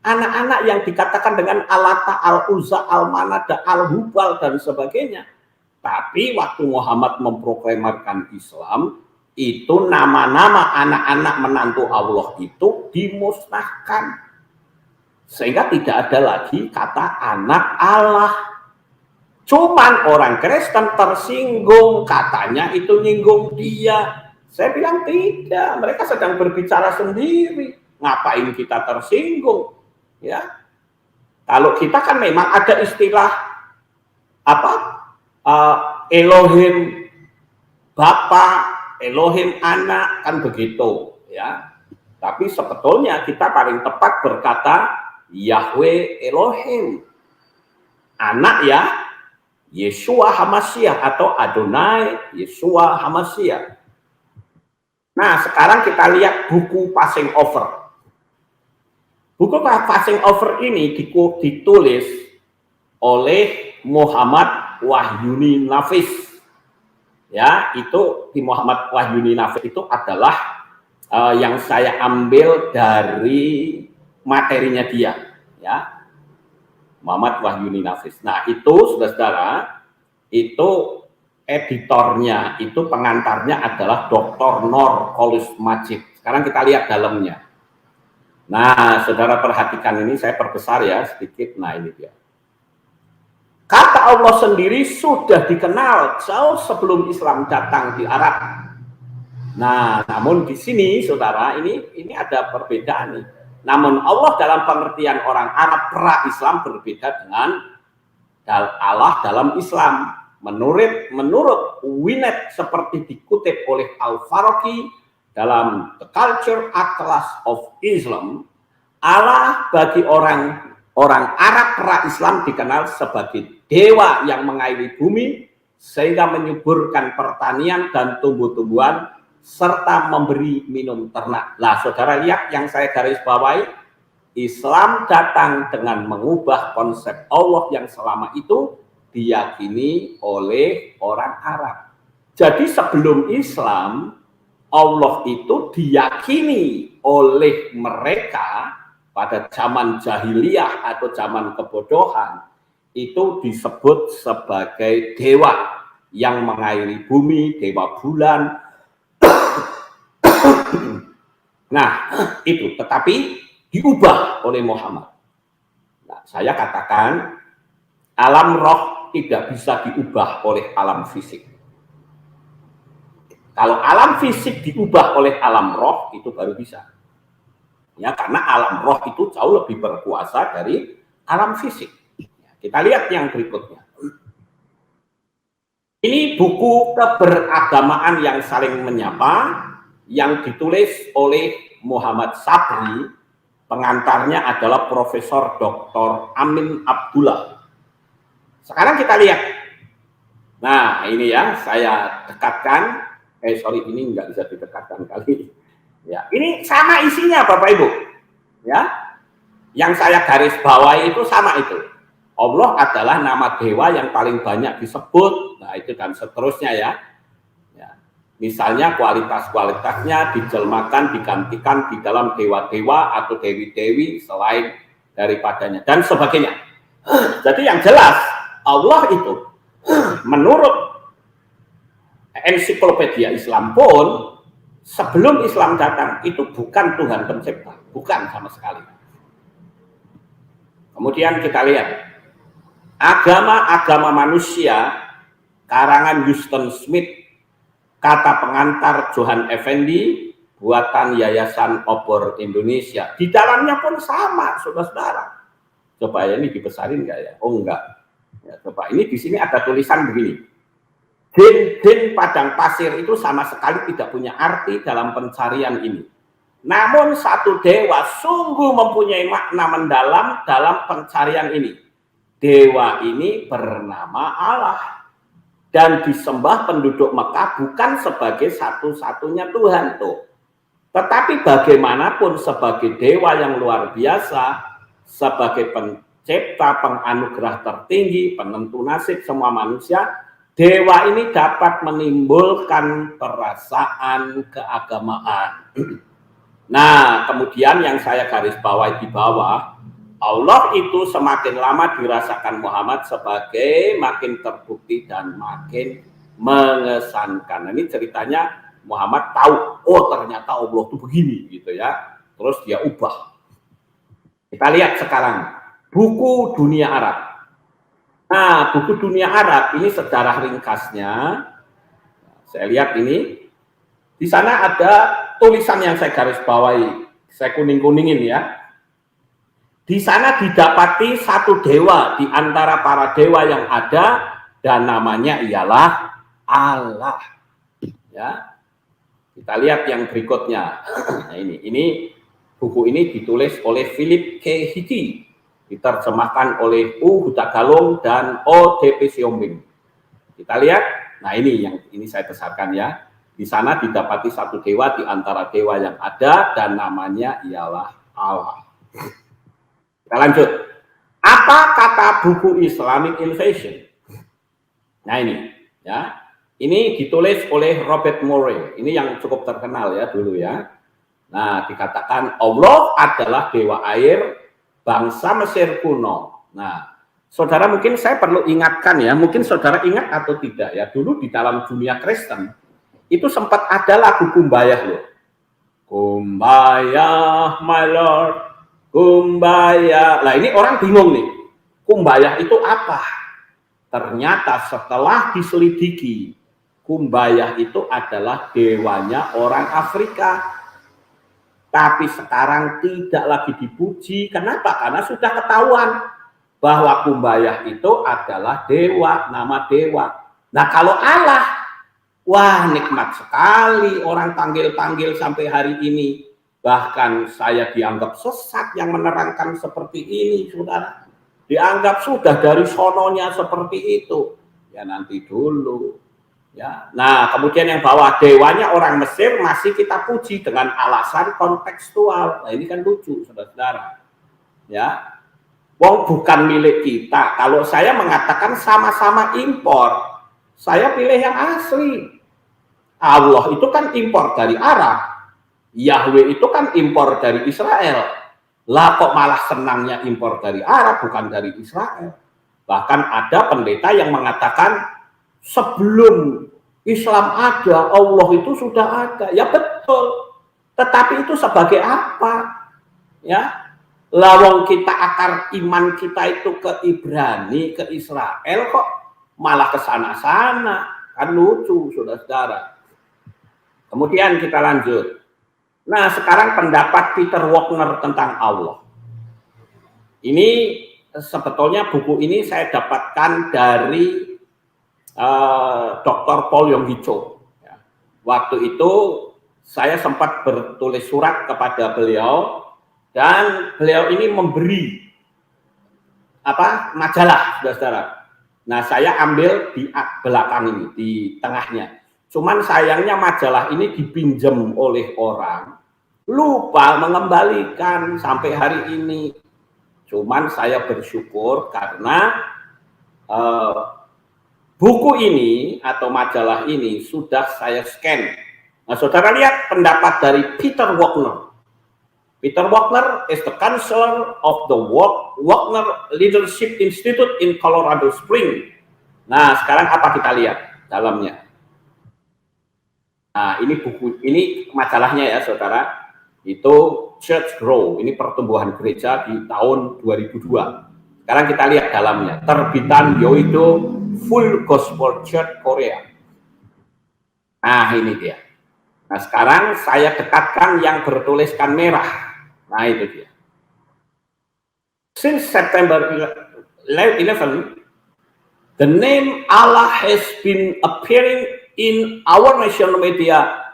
anak-anak yang dikatakan dengan Alata, Al-Uzza, Al-Manah, Al-Hubal dan sebagainya. Tapi waktu Muhammad memproklamirkan Islam, itu nama-nama anak-anak menantu Allah itu dimusnahkan. Sehingga tidak ada lagi kata anak Allah. Cuman orang Kristen tersinggung, katanya itu nyinggung dia. Saya bilang tidak, mereka sedang berbicara sendiri. Ngapain kita tersinggung? Ya, kalau kita kan memang ada istilah Elohim Bapa, Elohim Anak, kan begitu ya. Tapi sebetulnya kita paling tepat berkata Yahweh Elohim. Anak ya Yeshua Hamasiah atau Adonai Yeshua Hamasiah. Nah, sekarang kita lihat buku Passing Over. Buku Passing Over ini ditulis oleh Muhammad Wahyuni Nafis. Ya, itu di Muhammad Wahyuni Nafis itu adalah yang saya ambil dari materinya dia, ya. Muhammad Wahyuni Nafis. Nah, itu saudara-saudara, itu editornya, itu pengantarnya adalah Dr. Nor Kolis Majid. Sekarang kita lihat dalamnya. Nah, saudara perhatikan ini, saya perbesar ya sedikit. Nah, ini dia. Kata Allah sendiri sudah dikenal jauh sebelum Islam datang di Arab. Nah, namun di sini, saudara, ini ada perbedaan nih. Namun Allah dalam pengertian orang Arab pra-Islam berbeda dengan Allah dalam Islam. Menurut Winnet seperti dikutip oleh Al-Farabi dalam The Culture Atlas of Islam, Allah bagi orang Arab pra-Islam dikenal sebagai dewa yang mengairi bumi sehingga menyuburkan pertanian dan tumbuh-tumbuhan serta memberi minum ternak. Nah, saudara lihat yang saya garis bawahi, Islam datang dengan mengubah konsep Allah yang selama itu diyakini oleh orang Arab. Jadi sebelum Islam, Allah itu diyakini oleh mereka pada zaman jahiliyah atau zaman kebodohan, itu disebut sebagai dewa yang mengairi bumi, dewa bulan. Nah, itu tetapi diubah oleh Muhammad. Nah, saya katakan alam roh tidak bisa diubah oleh alam fisik. Kalau alam fisik diubah oleh alam roh, itu baru bisa. Ya, karena alam roh itu jauh lebih berkuasa dari alam fisik. Ya, kita lihat yang berikutnya. Ini buku keberagamaan yang saling menyapa yang ditulis oleh Muhammad Sabri, pengantarnya adalah Profesor Dr. Amin Abdullah. Sekarang kita lihat. Nah, ini ya, saya dekatkan. Ini nggak bisa didekatkan kali. Ya, ini sama isinya Bapak Ibu. Ya, yang saya garis bawahi itu sama itu. Allah adalah nama dewa yang paling banyak disebut. Nah, itu dan seterusnya ya. Misalnya kualitas-kualitasnya dijelmakan, digantikan di dalam dewa-dewa atau dewi-dewi selain daripadanya dan sebagainya. Jadi yang jelas Allah itu menurut ensiklopedia Islam pun sebelum Islam datang itu bukan Tuhan pencipta, bukan sama sekali. Kemudian kita lihat agama-agama manusia karangan Huston Smith, kata pengantar Johan Effendi, buatan Yayasan Obor Indonesia. Di dalamnya pun sama, saudara-saudara. Coba ya, ini dibesarin nggak ya? Oh enggak. Ya, coba ini di sini ada tulisan begini. Jin-jin padang pasir itu sama sekali tidak punya arti dalam pencarian ini. Namun satu dewa sungguh mempunyai makna mendalam dalam pencarian ini. Dewa ini bernama Allah dan disembah penduduk Mekah bukan sebagai satu-satunya Tuhan tuh. Tetapi bagaimanapun sebagai dewa yang luar biasa, sebagai pencipta, penganugerah tertinggi, penentu nasib semua manusia, dewa ini dapat menimbulkan perasaan keagamaan. Nah, kemudian yang saya garis bawahi di bawah, Allah itu semakin lama dirasakan Muhammad sebagai makin terbukti dan makin mengesankan. Nah, ini ceritanya Muhammad tahu, oh ternyata Allah itu begini gitu ya. Terus dia ubah. Kita lihat sekarang buku Dunia Arab. Nah, buku Dunia Arab ini sejarah ringkasnya. Saya lihat ini. Di sana ada tulisan yang saya garis bawahi. Saya kuning-kuningin ya. Di sana didapati satu dewa di antara para dewa yang ada dan namanya ialah Allah. Ya. Kita lihat yang berikutnya. Nah, ini buku ini ditulis oleh Philip K. Hickey, diterjemahkan oleh U. Huta Galung dan O. D. P. Siombing. Kita lihat, nah ini saya besarkan ya. Di sana didapati satu dewa di antara dewa yang ada dan namanya ialah Allah. Kita lanjut. Apa kata buku Islamic Invasion? Nah ini, ya. Ini ditulis oleh Robert Murray. Ini yang cukup terkenal ya dulu ya. Nah, dikatakan Allah adalah dewa air bangsa Mesir kuno. Nah, saudara mungkin saya perlu ingatkan ya, mungkin saudara ingat atau tidak ya, dulu di dalam dunia Kristen itu sempat ada lagu Kumbayah loh. Kumbayah my lord, Kumbayah. Nah, ini orang bingung nih. Kumbayah itu apa? Ternyata setelah diselidiki, Kumbayah itu adalah dewanya orang Afrika. Tapi sekarang tidak lagi dipuji. Kenapa? Karena sudah ketahuan bahwa Kumbayah itu adalah dewa, nama dewa. Nah kalau Allah, wah nikmat sekali orang panggil-panggil sampai hari ini. Bahkan saya dianggap sesat yang menerangkan seperti ini, saudara. Dianggap sudah dari sononya seperti itu. Ya nanti dulu. Ya, nah kemudian yang bawah dewanya orang Mesir masih kita puji dengan alasan kontekstual. Nah ini kan lucu, saudara-saudara. Ya, wong bukan milik kita. Kalau saya mengatakan sama-sama impor, saya pilih yang asli. Allah itu kan impor dari Arab, Yahweh itu kan impor dari Israel. Lah kok malah senangnya impor dari Arab bukan dari Israel. Bahkan ada pendeta yang mengatakan sebelum Islam ada, Allah itu sudah ada. Ya betul. Tetapi itu sebagai apa? Ya. Lawang kita akar iman kita itu ke Ibrani, ke Israel kok malah ke sana-sana. Kan lucu, saudara-saudara. Kemudian kita lanjut. Nah, sekarang pendapat Peter Wagner tentang Allah. Ini sebetulnya buku ini saya dapatkan dari Dr. Paul Yong Hee Cho. Ya. Waktu itu saya sempat bertulis surat kepada beliau dan beliau ini memberi majalah, saudara-saudara. Nah, saya ambil di belakang ini, di tengahnya. Cuman sayangnya majalah ini dipinjam oleh orang, lupa mengembalikan sampai hari ini. Cuman saya bersyukur karena buku ini atau majalah ini sudah saya scan. Nah, saudara lihat pendapat dari Peter Wagner. Peter Wagner is the counselor of the Wagner Leadership Institute in Colorado Springs. Nah, sekarang apa kita lihat dalamnya? Nah, ini buku, ini majalahnya ya, saudara. Itu Church Grow, ini pertumbuhan gereja di tahun 2002. Sekarang kita lihat dalamnya, terbitan Yoido Full Gospel Church Korea. Nah, ini dia. Nah, sekarang saya dekatkan yang bertuliskan merah. Nah, itu dia. Since September 11, the name Allah has been appearing in our national media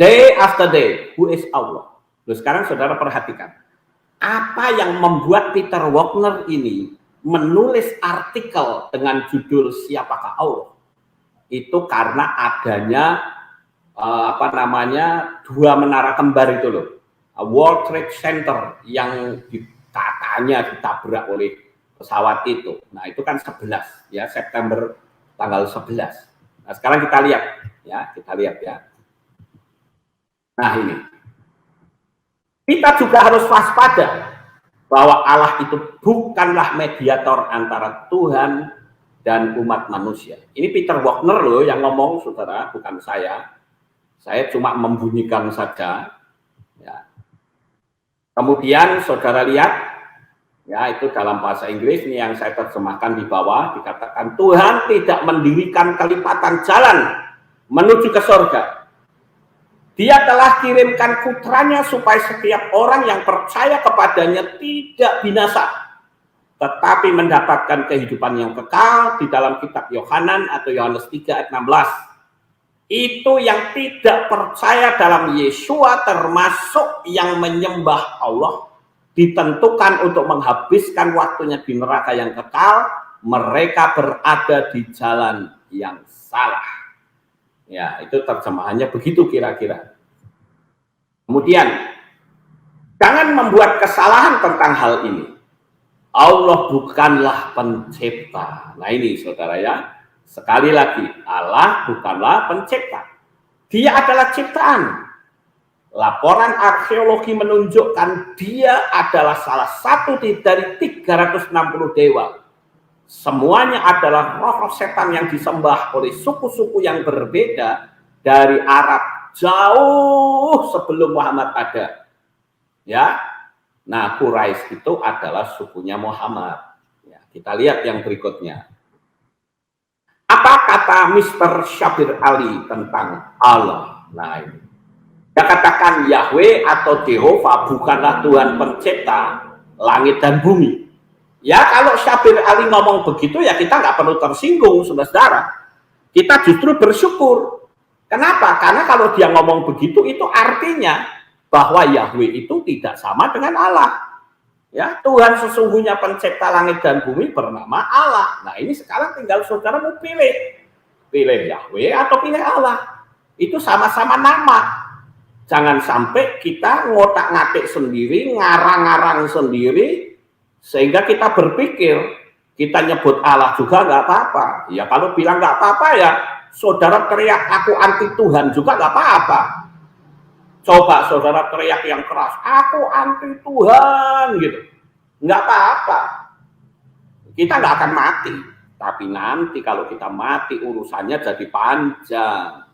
day after day. Who is Allah? Loh, sekarang saudara perhatikan. Apa yang membuat Peter Wagner ini menulis artikel dengan judul Siapakah Allah? Itu karena adanya dua menara kembar itu loh. World Trade Center yang katanya ditabrak oleh pesawat itu. Nah, itu kan 11 ya, September tanggal 11. Nah, sekarang kita lihat ya. Nah, ini. Kita juga harus waspada bahwa Allah itu bukanlah mediator antara Tuhan dan umat manusia. Ini Peter Wagner loh yang ngomong, saudara, bukan saya. Saya cuma membunyikan saja. Ya. Kemudian saudara lihat, ya, itu dalam bahasa Inggris ini yang saya terjemahkan di bawah, dikatakan Tuhan tidak mendirikan kelipatan jalan menuju ke surga. Dia telah kirimkan putranya supaya setiap orang yang percaya kepadanya tidak binasa, tetapi mendapatkan kehidupan yang kekal. Di dalam kitab Yohanan atau Yohanes 3 ayat 16. Itu yang tidak percaya dalam Yesua, termasuk yang menyembah Allah, ditentukan untuk menghabiskan waktunya di neraka yang kekal. Mereka berada di jalan yang salah. Ya, itu terjemahannya begitu kira-kira. Kemudian, jangan membuat kesalahan tentang hal ini. Allah bukanlah pencipta. Nah, ini saudara ya, sekali lagi, Allah bukanlah pencipta. Dia adalah ciptaan. Laporan arkeologi menunjukkan dia adalah salah satu dari 360 dewa. Semuanya adalah roh-roh setan yang disembah oleh suku-suku yang berbeda dari Arab jauh sebelum Muhammad ada. Ya. Nah, Quraisy itu adalah sukunya Muhammad. Ya, kita lihat yang berikutnya. Apa kata Mr. Syabir Ali tentang Allah? Nah, ini. Dia katakan Yahweh atau Jehovah bukanlah Tuhan pencipta langit dan bumi. Ya, kalau Syabir Ali ngomong begitu, ya kita nggak perlu tersinggung, saudara. Kita justru bersyukur. Kenapa? Karena kalau dia ngomong begitu, itu artinya bahwa Yahweh itu tidak sama dengan Allah. Ya, Tuhan sesungguhnya pencipta langit dan bumi bernama Allah. Nah, ini sekarang tinggal saudara mau pilih. Pilih Yahweh atau pilih Allah. Itu sama-sama nama. Jangan sampai kita ngotak-ngatik sendiri, ngarang-ngarang sendiri, sehingga kita berpikir kita nyebut Allah juga nggak apa-apa. Ya kalau bilang nggak apa-apa ya saudara teriak aku anti Tuhan juga nggak apa-apa. Coba saudara teriak yang keras, aku anti Tuhan gitu, nggak apa-apa. Kita nggak akan mati, tapi nanti kalau kita mati urusannya jadi panjang.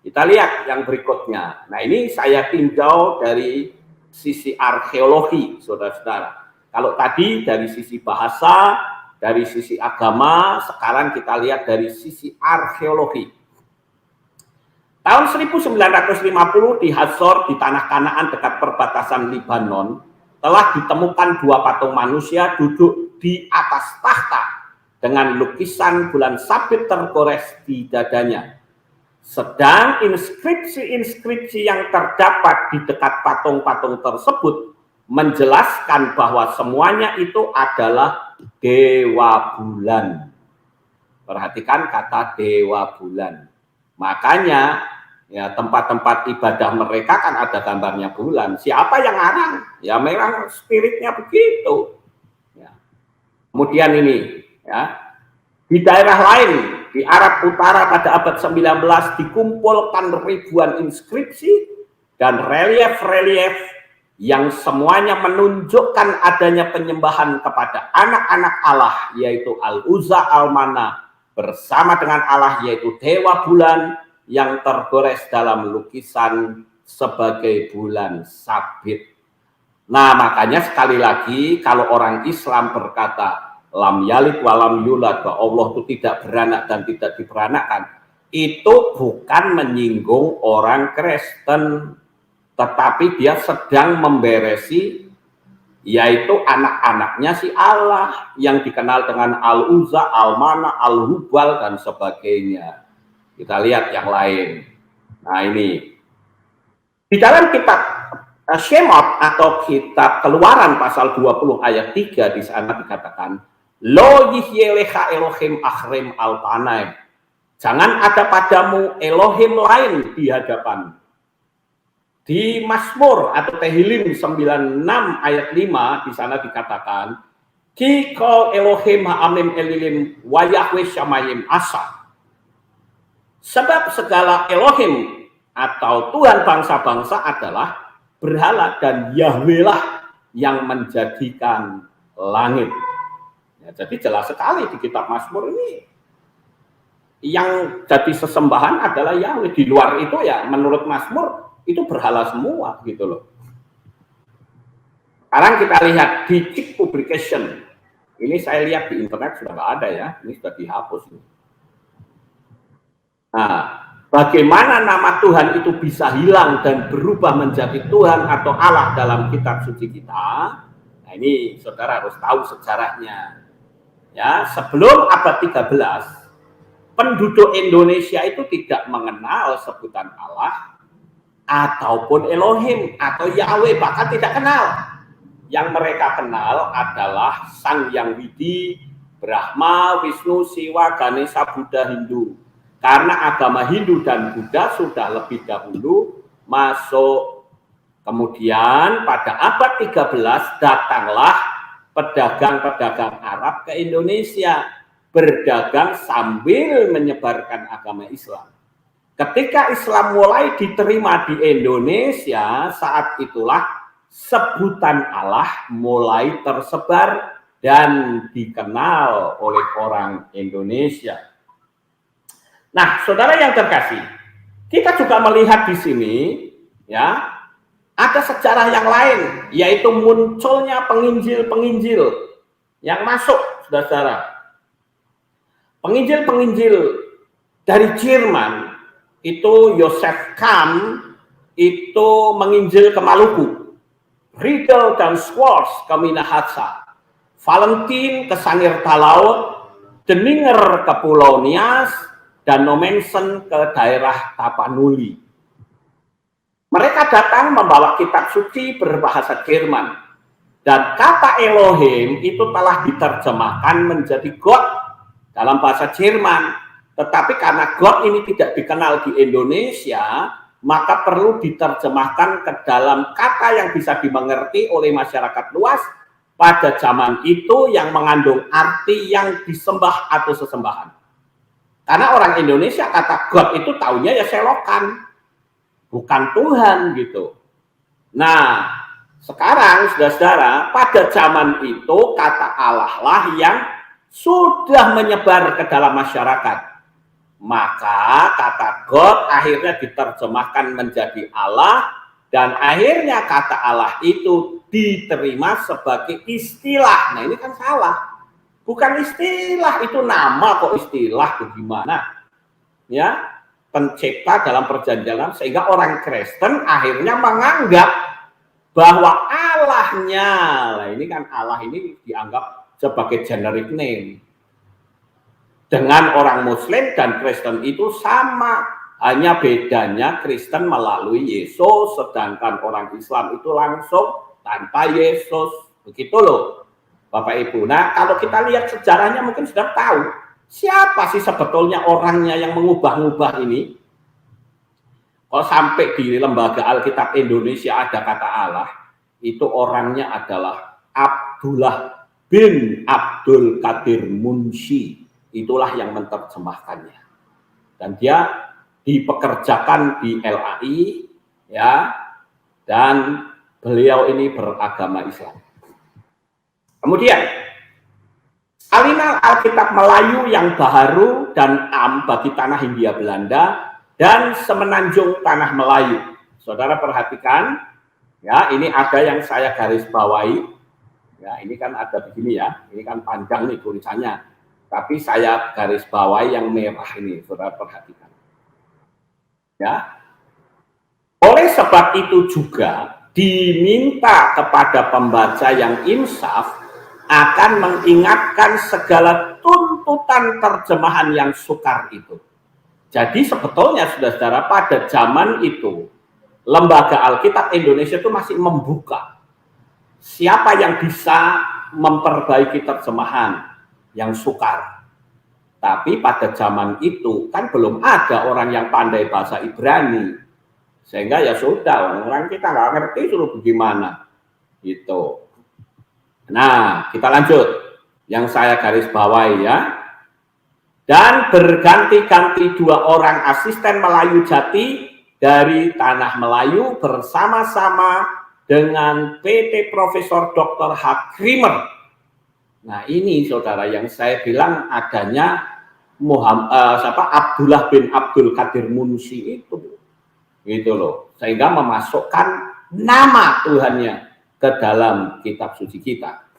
Kita lihat yang berikutnya. Nah, ini saya tinjau dari sisi arkeologi, saudara-saudara. Kalau tadi dari sisi bahasa, dari sisi agama, sekarang kita lihat dari sisi arkeologi. Tahun 1950 di Hazor di tanah Kanaan dekat perbatasan Lebanon telah ditemukan dua patung manusia duduk di atas tahta dengan lukisan bulan sabit tergores di dadanya. Sedang inskripsi-inskripsi yang terdapat di dekat patung-patung tersebut menjelaskan bahwa semuanya itu adalah dewa bulan. Perhatikan kata dewa bulan. Makanya ya tempat-tempat ibadah mereka kan ada gambarnya bulan. Siapa yang ngarang? Ya memang spiritnya begitu. Ya. Kemudian ini ya di daerah lain di Arab Utara pada abad 19 dikumpulkan ribuan inskripsi dan relief-relief yang semuanya menunjukkan adanya penyembahan kepada anak-anak Allah, yaitu Al-Uzza, Al-Mana, bersama dengan Allah, yaitu Dewa Bulan, yang tergores dalam lukisan sebagai bulan sabit. Nah, makanya sekali lagi, kalau orang Islam berkata, lam yalid walam yulad, bahwa Allah itu tidak beranak dan tidak diperanakkan, itu bukan menyinggung orang Kristen, tetapi dia sedang memberesi, yaitu anak-anaknya si Allah yang dikenal dengan Al-Uzza, Al-Mana, Al-Hubal, dan sebagainya. Kita lihat yang lain. Nah, ini di dalam kitab Shemot atau kitab Keluaran pasal 20 ayat 3, di sana dikatakan, Lo yihyelecha Elohim achrem al-panaim. Jangan ada padamu Elohim lain di hadapan. Di Mazmur atau Tehillim 96 ayat 5, di sana dikatakan, Ki kol Elohim ha'amim elilim wa Yahweh syamayim asa. Sebab segala Elohim atau Tuhan bangsa-bangsa adalah berhala, dan Yahweh lah yang menjadikan langit. Ya, jadi jelas sekali di kitab Mazmur ini yang jadi sesembahan adalah Yahweh. Di luar itu ya menurut Mazmur itu berhala semua gitu loh. Sekarang kita lihat di Chick Publication. Ini saya lihat di internet sudah nggak ada ya, ini sudah dihapus. Nah, bagaimana nama Tuhan itu bisa hilang dan berubah menjadi Tuhan atau Allah dalam kitab suci kita? Nah, ini saudara harus tahu sejarahnya. Ya, sebelum abad 13, penduduk Indonesia itu tidak mengenal sebutan Allah ataupun Elohim atau Yahweh, bahkan tidak kenal. Yang mereka kenal adalah Sang Yang Widi, Brahma, Wisnu, Siwa, Ganesha, Buddha, Hindu. Karena agama Hindu dan Buddha sudah lebih dahulu masuk. Kemudian pada abad 13 datanglah pedagang-pedagang Arab ke Indonesia, berdagang sambil menyebarkan agama Islam. Ketika Islam mulai diterima di Indonesia, saat itulah sebutan Allah mulai tersebar dan dikenal oleh orang Indonesia. Nah, saudara yang terkasih, kita juga melihat di sini, ya, ada sejarah yang lain, yaitu munculnya penginjil-penginjil yang masuk, saudara. Penginjil-penginjil dari Jerman, itu Joseph Kahn, itu menginjil ke Maluku, Riedel dan Schwartz ke Minahasa, Valentin ke Sangitta Laut, Deninger ke Pulau Nias, dan Nommensen ke daerah Tapanuli. Mereka datang membawa kitab suci berbahasa Jerman, dan kata Elohim itu telah diterjemahkan menjadi God dalam bahasa Jerman. Tetapi karena God ini tidak dikenal di Indonesia, maka perlu diterjemahkan ke dalam kata yang bisa dimengerti oleh masyarakat luas pada zaman itu, yang mengandung arti yang disembah atau sesembahan. Karena orang Indonesia kata God itu taunya ya selokan, bukan Tuhan gitu. Nah, sekarang saudara-saudara, pada zaman itu kata Allah lah yang sudah menyebar ke dalam masyarakat. Maka kata God akhirnya diterjemahkan menjadi Allah, dan akhirnya kata Allah itu diterima sebagai istilah. Nah, ini kan salah. Bukan istilah, itu nama kok istilah, bagaimana? Ya, pencipta dalam perjanjian, sehingga orang Kristen akhirnya menganggap bahwa Allahnya, nah ini kan Allah ini dianggap sebagai generic name. Dengan orang Muslim dan Kristen itu sama, hanya bedanya Kristen melalui Yesus, sedangkan orang Islam itu langsung tanpa Yesus. Begitu loh, Bapak Ibu. Nah, kalau kita lihat sejarahnya mungkin sudah tahu siapa sih sebetulnya orangnya yang mengubah-ubah ini. Kalau sampai di Lembaga Alkitab Indonesia ada kata Allah, itu orangnya adalah Abdullah bin Abdul Qadir Munshi. Itulah yang menerjemahkannya. Dan dia dipekerjakan di LAI, ya, dan beliau ini beragama Islam. Kemudian, salinan Alkitab Melayu yang baharu dan am bagi tanah Hindia Belanda dan semenanjung tanah Melayu. Saudara perhatikan, ya, ini ada yang saya garis bawahi. Ya, ini kan ada begini ya, ini kan panjang nih tulisannya. Tapi saya garis bawahi yang merah ini, saudara perhatikan. Ya. Oleh sebab itu juga diminta kepada pembaca yang insaf akan mengingatkan segala tuntutan terjemahan yang sukar itu. Jadi sebetulnya saudara-saudara pada zaman itu Lembaga Alkitab Indonesia itu masih membuka siapa yang bisa memperbaiki terjemahan yang sukar. Tapi pada zaman itu kan belum ada orang yang pandai bahasa Ibrani, sehingga ya sudah, orang kita nggak ngerti suruh bagaimana gitu. Nah, kita lanjut yang saya garis bawahi ya. Dan berganti-ganti 2 orang asisten Melayu Jati dari Tanah Melayu bersama-sama dengan PT Profesor Dr. H. Krimer. Nah, ini saudara yang saya bilang adanya Abdullah bin Abdul Qadir Munsi itu. Gitu loh. Sehingga memasukkan nama Tuhannya ke dalam kitab suci kita.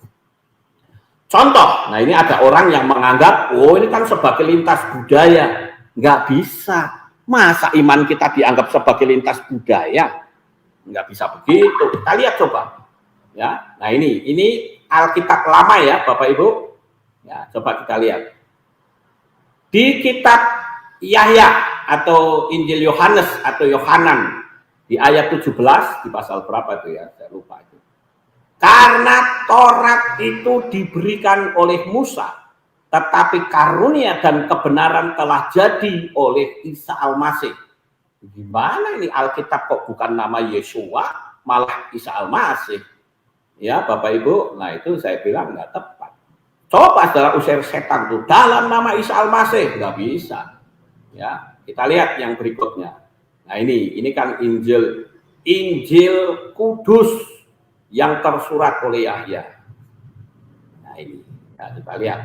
Contoh, nah ini ada orang yang menganggap, oh ini kan sebagai lintas budaya. Nggak bisa. Masa iman kita dianggap sebagai lintas budaya? Nggak bisa begitu. Kita lihat coba. Ya, nah ini Alkitab lama ya, Bapak Ibu. Ya, coba kita lihat. Di kitab Yahya atau Injil Yohanes atau Yohanan di ayat 17 di pasal berapa itu ya? Saya lupa itu. Karena Taurat itu diberikan oleh Musa, tetapi karunia dan kebenaran telah jadi oleh Isa Al-Masih. Gimana ini Alkitab kok bukan nama Yesua, malah Isa Al-Masih? Ya Bapak Ibu, nah itu saya bilang nggak tepat. Coba saudara usir setan tuh dalam nama Isa Al-Masih, nggak bisa. Ya, kita lihat yang berikutnya. Nah ini kan Injil Kudus yang tersurat oleh Yahya. Nah ini, nah, kita lihat.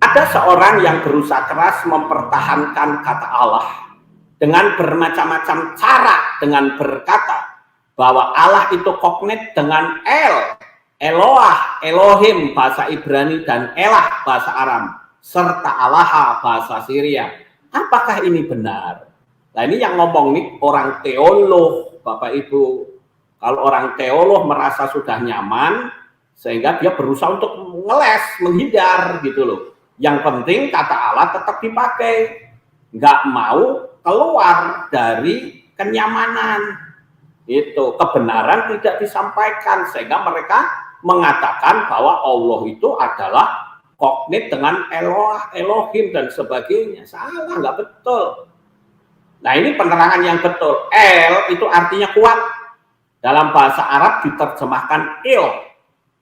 Ada seorang yang berusaha keras mempertahankan kata Allah dengan bermacam-macam cara, dengan berkata bahwa Allah itu kognet dengan Eloah, Elohim bahasa Ibrani, dan Elah bahasa Aram, serta Allaha bahasa Syria. Apakah ini benar? Nah ini yang ngomong nih orang teolog, Bapak Ibu. Kalau orang teolog merasa sudah nyaman, sehingga dia berusaha untuk ngeles, menghindar gitu loh. Yang penting kata Allah tetap dipakai, nggak mau keluar dari kenyamanan. Itu kebenaran tidak disampaikan, sehingga mereka mengatakan bahwa Allah itu adalah kognet dengan Eloah, Elohim dan sebagainya. Salah, nggak betul. Nah ini penerangan yang betul. El itu artinya kuat. Dalam bahasa Arab diterjemahkan il.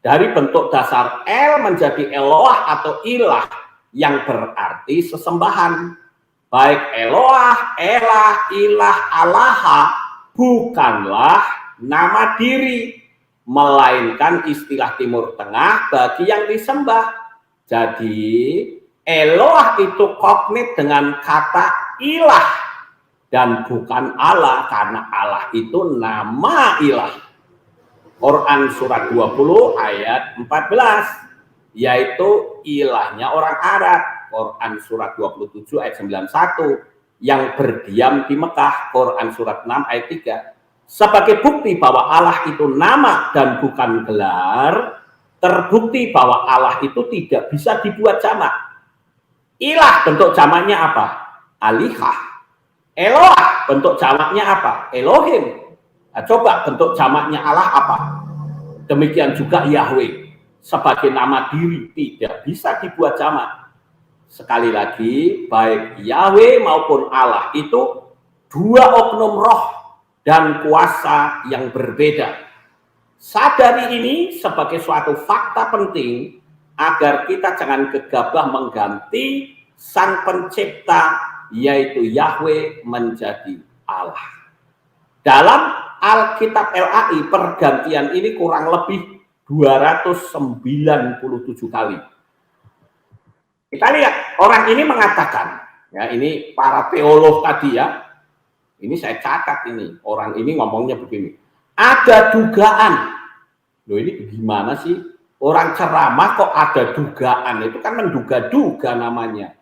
Dari bentuk dasar el menjadi Eloah atau ilah yang berarti sesembahan. Baik Eloah, Elah, Ilah, Allaha bukanlah nama diri, melainkan istilah Timur Tengah bagi yang disembah. Jadi Eloah itu kognet dengan kata ilah dan bukan Allah, karena Allah itu nama ilah. Quran surat 20 ayat 14, yaitu ilahnya orang Arab. Quran surat 27 ayat 91, yang berdiam di Mekah. Quran surat 6 ayat 3. Sebagai bukti bahwa Allah itu nama dan bukan gelar, terbukti bahwa Allah itu tidak bisa dibuat jamak. Ilah bentuk jamaknya apa? Alihah. Eloah bentuk jamaknya apa? Elohim. Nah, coba bentuk jamaknya Allah apa? Demikian juga Yahweh. Sebagai nama diri tidak bisa dibuat jamak. Sekali lagi, baik Yahweh maupun Allah itu dua oknum roh dan kuasa yang berbeda. Sadari ini sebagai suatu fakta penting agar kita jangan gegabah mengganti Sang Pencipta, yaitu Yahweh, menjadi Allah. Dalam Alkitab LAI pergantian ini kurang lebih 297 kali. Kita lihat, orang ini mengatakan, ya ini para teolog tadi ya, ini saya catat ini, orang ini ngomongnya begini, ada dugaan. Loh ini gimana sih? Orang ceramah kok ada dugaan? Itu kan menduga-duga namanya.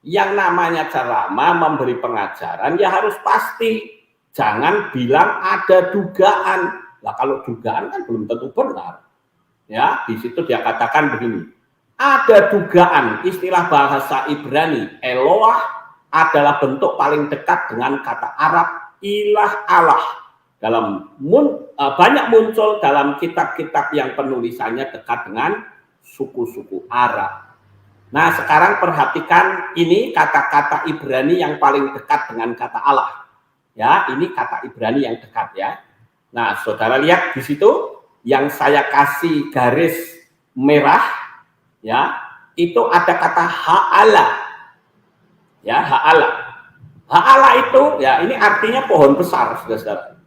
Yang namanya ceramah memberi pengajaran ya harus pasti. Jangan bilang ada dugaan. Lah kalau dugaan kan belum tentu benar. Ya, di situ dia katakan begini. Ada dugaan, istilah bahasa Ibrani, Eloah adalah bentuk paling dekat dengan kata Arab ilah Allah. Banyak muncul dalam kitab-kitab yang penulisannya dekat dengan suku-suku Arab. Nah, sekarang perhatikan ini kata-kata Ibrani yang paling dekat dengan kata Allah. Ya, ini kata Ibrani yang dekat ya. Nah, saudara lihat di situ yang saya kasih garis merah ya, itu ada kata ha'ala. Ya, ha'ala. Ha'ala itu ya ini artinya pohon besar, saudara.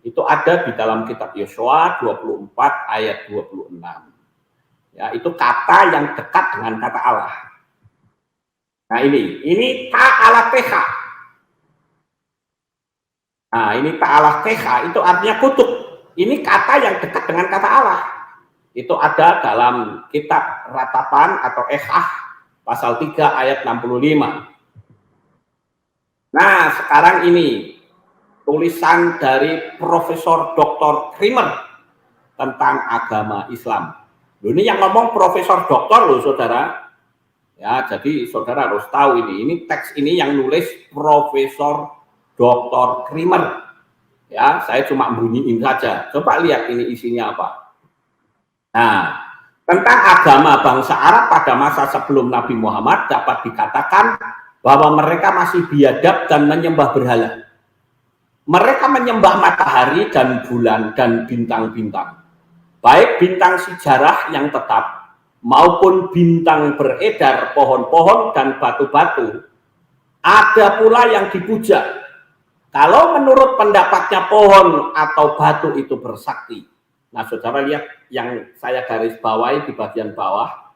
Itu ada di dalam kitab Yosua 24 ayat 26. Ya, itu kata yang dekat dengan kata Allah. Nah, ini ta'ala teha. Nah, ini ta'ala teha itu artinya kutuk. Ini kata yang dekat dengan kata Allah. Itu ada dalam kitab Ratapan atau Ekah pasal 3 ayat 65. Nah, sekarang ini tulisan dari Profesor Dr. Krimer tentang agama Islam. Loh, ini yang ngomong Profesor Doktor loh, saudara. Ya, jadi saudara harus tahu ini teks ini yang nulis Profesor Dr. Krimer. Ya, saya cuma bunyiin saja. Coba lihat ini isinya apa. Nah, tentang agama bangsa Arab pada masa sebelum Nabi Muhammad dapat dikatakan bahwa mereka masih biadab dan menyembah berhala. Mereka menyembah matahari dan bulan dan bintang-bintang. Baik bintang sejarah yang tetap maupun bintang beredar, pohon-pohon dan batu-batu. Ada pula yang dipuja. Kalau menurut pendapatnya pohon atau batu itu bersakti. Nah, saudara lihat yang saya garis bawahi di bagian bawah.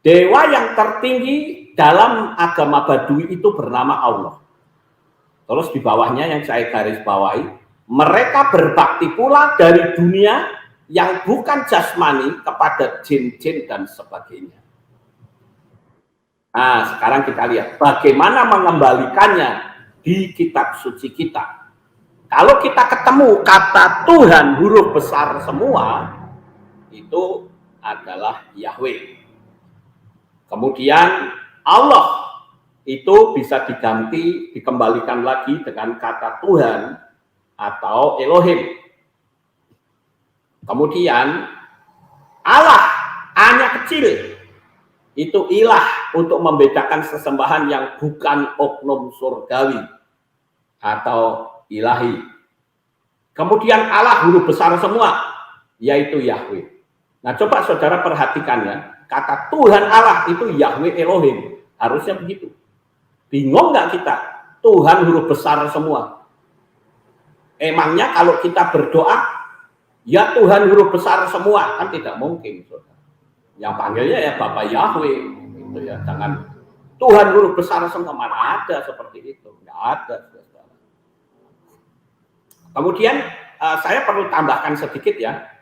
Dewa yang tertinggi dalam agama Badui itu bernama Allah. Terus di bawahnya yang saya garis bawahi, mereka berbakti pula dari dunia yang bukan jasmani kepada jin-jin dan sebagainya. Nah, sekarang kita lihat bagaimana mengembalikannya di kitab suci kita. Kalau kita ketemu kata Tuhan huruf besar semua, itu adalah Yahweh. Kemudian Allah itu bisa diganti, dikembalikan lagi dengan kata Tuhan atau Elohim. Kemudian Allah, A-nya kecil, itu ilah untuk membedakan sesembahan yang bukan oknum surgawi atau ilahi. Kemudian Allah huruf besar semua, yaitu Yahweh. Nah, coba saudara perhatikan ya, kata Tuhan Allah itu Yahweh Elohim, harusnya begitu. Bingung nggak kita? Tuhan huruf besar semua. Emangnya kalau kita berdoa, ya Tuhan huruf besar semua, kan tidak mungkin, saudara. Yang panggilnya ya Bapak Yahweh, gitu ya. Jangan Tuhan huruf besar semua, mana ada seperti itu, nggak ada. Saudara. Kemudian saya perlu tambahkan sedikit ya.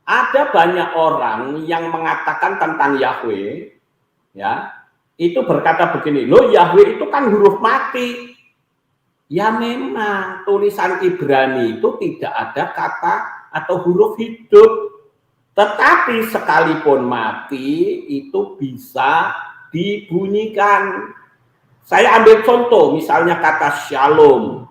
Ada banyak orang yang mengatakan tentang Yahweh, ya, itu berkata begini, loh Yahweh itu kan huruf mati. Ya memang tulisan Ibrani itu tidak ada kata atau huruf hidup. Tetapi sekalipun mati itu bisa dibunyikan. Saya ambil contoh, misalnya kata shalom.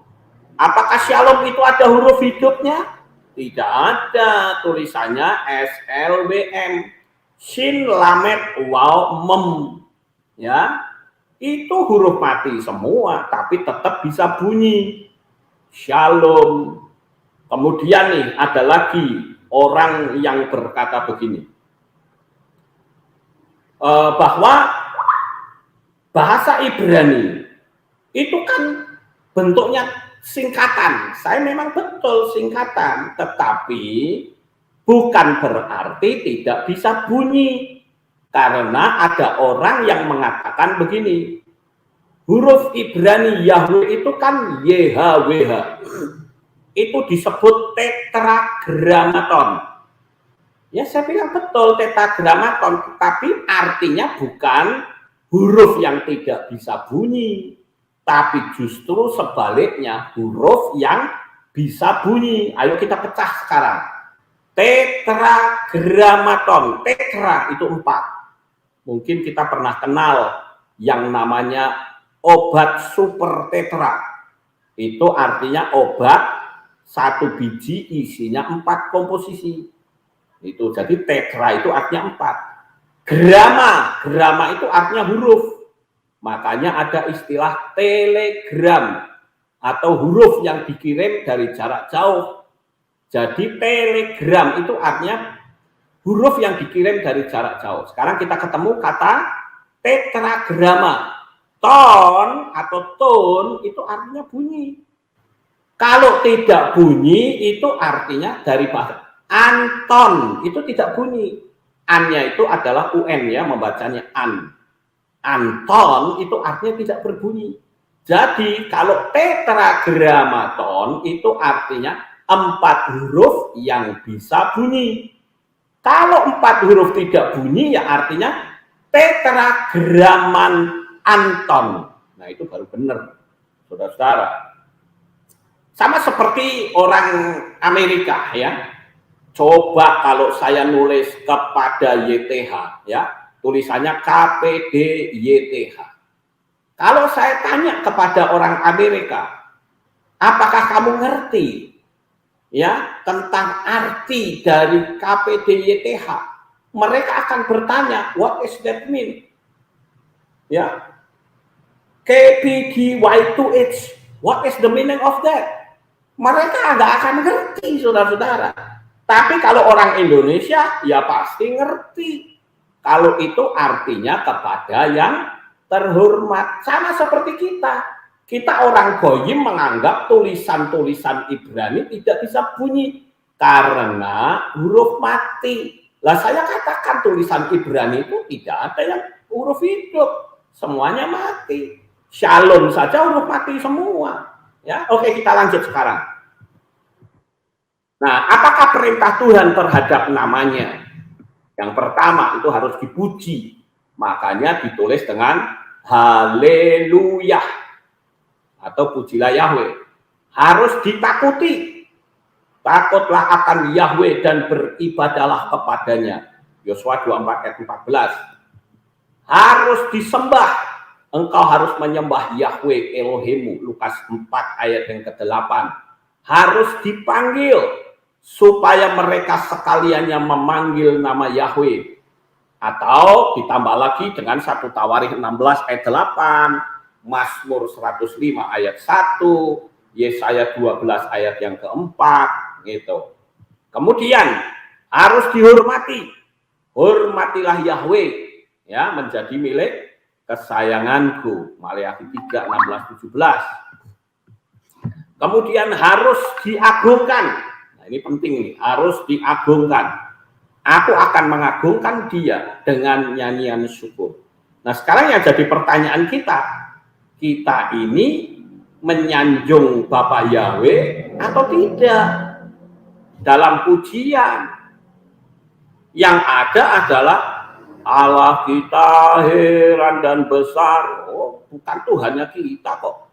Apakah shalom itu ada huruf hidupnya? Tidak ada, tulisannya SLBM, Shin Lamet Waw Mem. Ya, itu huruf mati semua, tapi tetap bisa bunyi. Shalom. Kemudian nih, ada lagi orang yang berkata begini, bahwa bahasa Ibrani itu kan bentuknya singkatan. Saya memang betul singkatan, tetapi bukan berarti tidak bisa bunyi. Karena ada orang yang mengatakan begini, huruf Ibrani Yahweh itu kan YHWH. Itu disebut tetragramaton. Ya saya bilang betul tetragramaton, tapi artinya bukan huruf yang tidak bisa bunyi, tapi justru sebaliknya huruf yang bisa bunyi. Ayo kita pecah sekarang. Tetragramaton, tetra itu 4. Mungkin kita pernah kenal yang namanya obat super tetra. Itu artinya obat 1 biji isinya 4 komposisi. Itu jadi tetra itu artinya 4. Grama itu artinya huruf. Makanya ada istilah telegram atau huruf yang dikirim dari jarak jauh. Jadi telegram itu artinya huruf yang dikirim dari jarak jauh. Sekarang kita ketemu kata tetragrama. Ton atau tone itu artinya bunyi. Kalau tidak bunyi itu artinya dari bahasa Anton itu tidak bunyi. An-nya itu adalah UN ya, membacanya an. Anton itu artinya tidak berbunyi. Jadi kalau tetragramaton itu artinya 4 huruf yang bisa bunyi. Kalau 4 huruf tidak bunyi ya artinya tetragraman Anton. Nah itu baru benar, saudara-saudara. Sama seperti orang Amerika ya. Coba kalau saya nulis kepada YTH ya, tulisannya KPD-YTH. Kalau saya tanya kepada orang Amerika, apakah kamu ngerti ya tentang arti dari KPD-YTH? Mereka akan bertanya, what is that mean? Ya. KPDY2H, what is the meaning of that? Mereka nggak akan ngerti, saudara-saudara. Tapi kalau orang Indonesia, ya pasti ngerti. Kalau itu artinya kepada yang terhormat. Sama seperti kita. Kita orang Goyim menganggap tulisan-tulisan Ibrani tidak bisa bunyi. Karena huruf mati. Lah saya katakan tulisan Ibrani itu tidak ada yang huruf hidup. Semuanya mati. Shalom saja huruf mati semua. Ya, oke kita lanjut sekarang. Nah, apakah perintah Tuhan terhadap namanya? Yang pertama itu harus dipuji. Makanya ditulis dengan haleluya atau pujilah Yahweh. Harus ditakuti. Takutlah akan Yahweh dan beribadalah kepadanya. Yosua 24 ayat 14. Harus disembah. Engkau harus menyembah Yahweh Elohimmu, Lukas 4 ayat yang ke-8. Harus dipanggil supaya mereka sekaliannya memanggil nama Yahweh. Atau ditambah lagi dengan 1 Tawarikh 16 ayat 8, Mazmur 105 ayat 1, Yesaya 12 ayat yang keempat, gitu. Kemudian harus dihormati. Hormatilah Yahweh ya, menjadi milik kesayanganku, Maleakhi 3, 16, 17. Kemudian harus diagungkan. Nah, ini penting nih, harus diagungkan. Aku akan mengagungkan dia dengan nyanyian syukur. Nah, sekarang yang jadi pertanyaan kita ini menyanjung Bapak Yahweh atau tidak dalam pujian? Yang ada adalah Allah kita heran dan besar. Oh, bukan Tuhannya kita kok.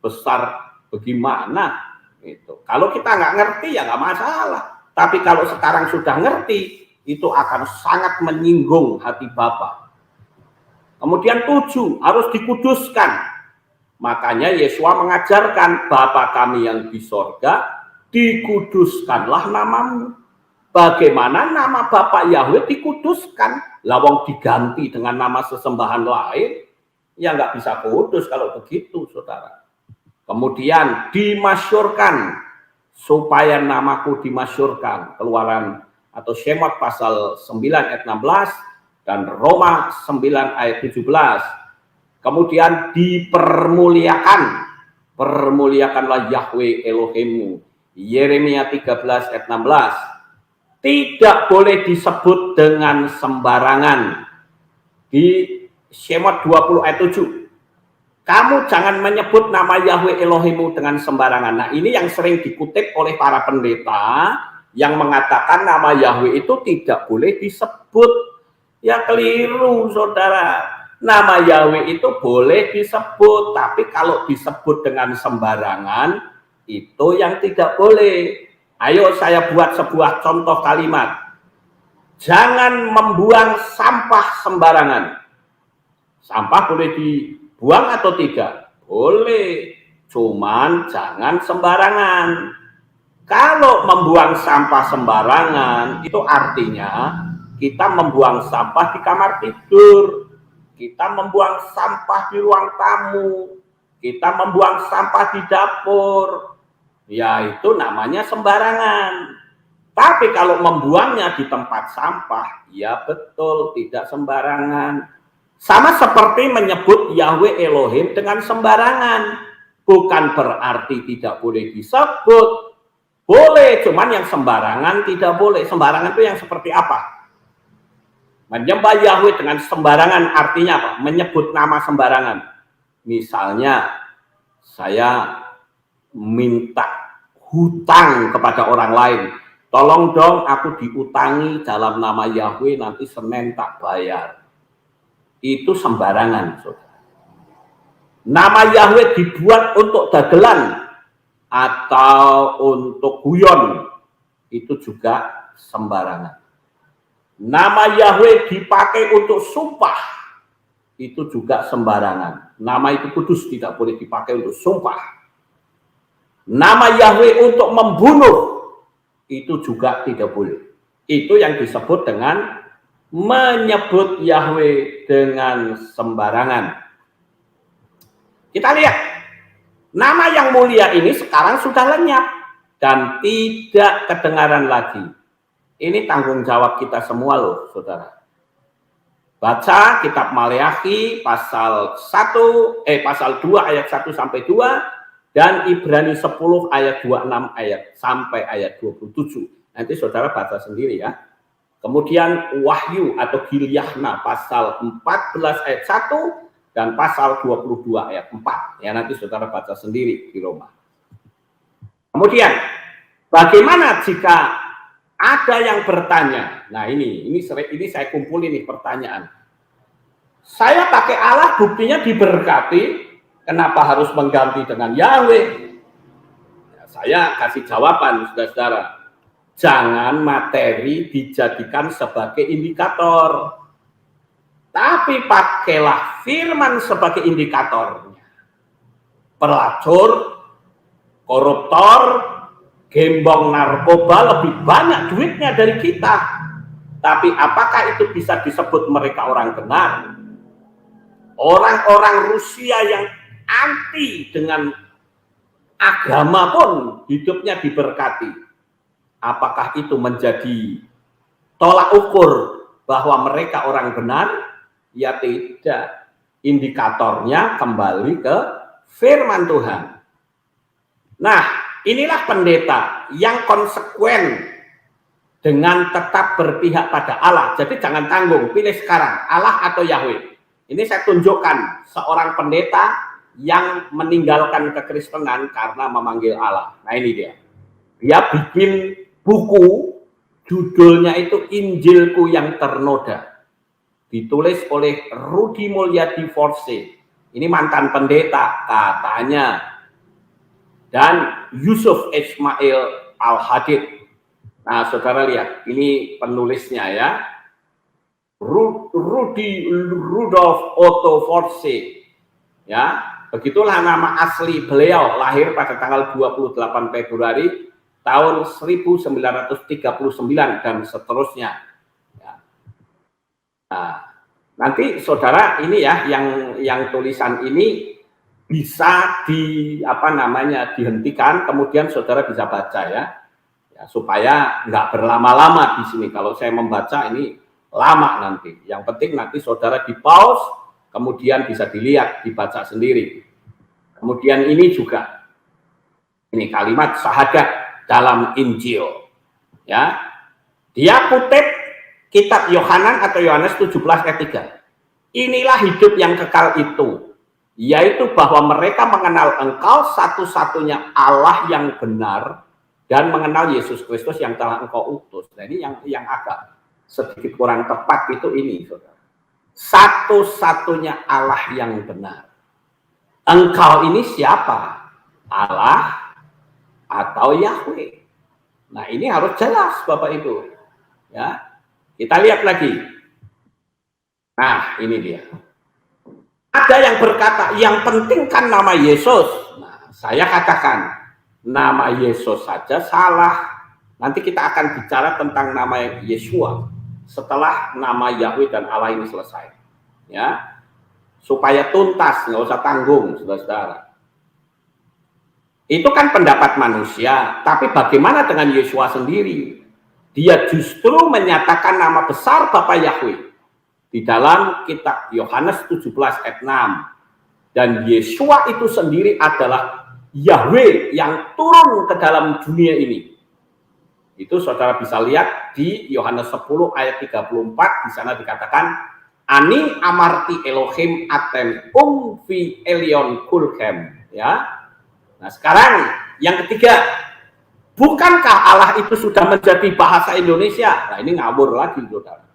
Besar bagaimana? Itu. Kalau kita nggak ngerti ya nggak masalah. Tapi kalau sekarang sudah ngerti, itu akan sangat menyinggung hati Bapa. Kemudian 7, harus dikuduskan. Makanya Yesua mengajarkan, Bapa kami yang di sorga, dikuduskanlah namamu. Bagaimana nama Bapak Yahweh dikuduskan? Lawang diganti dengan nama sesembahan lain, ya nggak bisa kudus kalau begitu, saudara. Kemudian dimasyurkan, supaya namaku dimasyurkan. Keluaran atau Shemot pasal 9 ayat 16 dan Roma 9 ayat 17. Kemudian dipermuliakan. permuliakanlah Yahweh Elohimmu. Yeremia 13 ayat 16. Tidak boleh disebut dengan sembarangan. Di Shemot 20 ayat 7. Kamu jangan menyebut nama Yahweh Elohimmu dengan sembarangan. Nah, ini yang sering dikutip oleh para pendeta yang mengatakan nama Yahweh itu tidak boleh disebut. Ya keliru, saudara. Nama Yahweh itu boleh disebut, tapi kalau disebut dengan sembarangan, itu yang tidak boleh. Ayo saya buat sebuah contoh kalimat. Jangan membuang sampah sembarangan. Sampah boleh dibuang atau tidak? Boleh, cuman jangan sembarangan. Kalau membuang sampah sembarangan, itu artinya kita membuang sampah di kamar tidur, kita membuang sampah di ruang tamu, kita membuang sampah di dapur, ya itu namanya sembarangan. Tapi kalau membuangnya di tempat sampah, ya betul, tidak sembarangan. Sama seperti menyebut Yahweh Elohim dengan sembarangan. Bukan berarti tidak boleh disebut. Boleh, cuman yang sembarangan tidak boleh. Sembarangan itu yang seperti apa? Menyembah Yahweh dengan sembarangan artinya apa? Menyebut nama sembarangan. Misalnya, saya minta hutang kepada orang lain. Tolong dong aku diutangi dalam nama Yahweh, nanti Senin tak bayar. Itu sembarangan, saudara. Nama Yahweh dibuat untuk dagelan atau untuk guyon, itu juga sembarangan. Nama Yahweh dipakai untuk sumpah, itu juga sembarangan. Nama itu kudus, tidak boleh dipakai untuk sumpah. Nama Yahweh untuk membunuh, itu juga tidak boleh. Itu yang disebut dengan menyebut Yahweh dengan sembarangan. Kita lihat, nama yang mulia ini sekarang sudah lenyap dan tidak kedengaran lagi. Ini tanggung jawab kita semua loh, saudara. Baca kitab Maleakhi pasal 2 ayat 1 sampai 2 dan Ibrani 10 ayat 26 sampai ayat 27. Nanti saudara baca sendiri ya. Kemudian Wahyu atau Gilyahna pasal 14 ayat 1 dan pasal 22 ayat 4. Ya nanti saudara baca sendiri di Roma. Kemudian bagaimana jika ada yang bertanya? Nah ini saya kumpulin nih pertanyaan. Saya pakai Allah buktinya diberkati, kenapa harus mengganti dengan Yahweh? Ya, saya kasih jawaban saudara-saudara. Jangan materi dijadikan sebagai indikator. Tapi pakailah firman sebagai indikatornya. Pelacur, koruptor, gembong narkoba lebih banyak duitnya dari kita. Tapi apakah itu bisa disebut mereka orang benar? Orang-orang Rusia yang anti dengan agama pun hidupnya diberkati. Apakah itu menjadi tolak ukur bahwa mereka orang benar? Ya tidak. Indikatornya kembali ke firman Tuhan. Nah, inilah pendeta yang konsekuen dengan tetap berpihak pada Allah. Jadi jangan tanggung, pilih sekarang Allah atau Yahweh. Ini saya tunjukkan seorang pendeta yang meninggalkan kekristenan karena memanggil Allah. Nah ini dia. Dia bikin buku, judulnya itu Injilku yang Ternoda. Ditulis oleh Rudy Mulyadi Forse. Ini mantan pendeta katanya. Dan Yusuf Ismail Al-Hadid. Nah saudara lihat, ini penulisnya ya. Rudy Rudolf Otto Forse. Ya, begitulah nama asli beliau, lahir pada tanggal 28 Februari tahun 1939 dan seterusnya. Ya. Nah, nanti saudara ini ya yang tulisan ini bisa dihentikan, kemudian saudara bisa baca ya supaya nggak berlama-lama di sini. Kalau saya membaca ini lama nanti. Yang penting nanti saudara di pause, kemudian bisa dilihat, dibaca sendiri. Kemudian ini juga, ini kalimat syahadat dalam Injil. Ya, dia kutip kitab Yohanan atau Yohanes 17 ayat 3. Inilah hidup yang kekal itu, yaitu bahwa mereka mengenal Engkau satu-satunya Allah yang benar dan mengenal Yesus Kristus yang telah Engkau utus. Nah, ini yang agak sedikit kurang tepat itu ini, saudara. Satu-satunya Allah yang benar. Engkau ini siapa? Allah atau Yahweh? Nah, ini harus jelas Bapak Ibu. Ya, kita lihat lagi. Nah, ini dia. Ada yang berkata, yang penting kan nama Yesus. Nah, saya katakan, nama Yesus saja salah. Nanti kita akan bicara tentang nama Yeshua setelah nama Yahweh dan Allah ini selesai. Ya, supaya tuntas, nggak usah tanggung, saudara-saudara. Itu kan pendapat manusia, tapi bagaimana dengan Yeshua sendiri? Dia justru menyatakan nama besar Bapa Yahweh di dalam kitab Yohanes 17 ayat 6. Dan Yeshua itu sendiri adalah Yahweh yang turun ke dalam dunia ini. Itu saudara bisa lihat di Yohanes 10 ayat 34, di sana dikatakan Ani amarti Elohim atem fi elion kulhem. Ya. Nah, sekarang yang ketiga, bukankah Allah itu sudah menjadi bahasa Indonesia? Nah, ini ngawur lagi, saudara.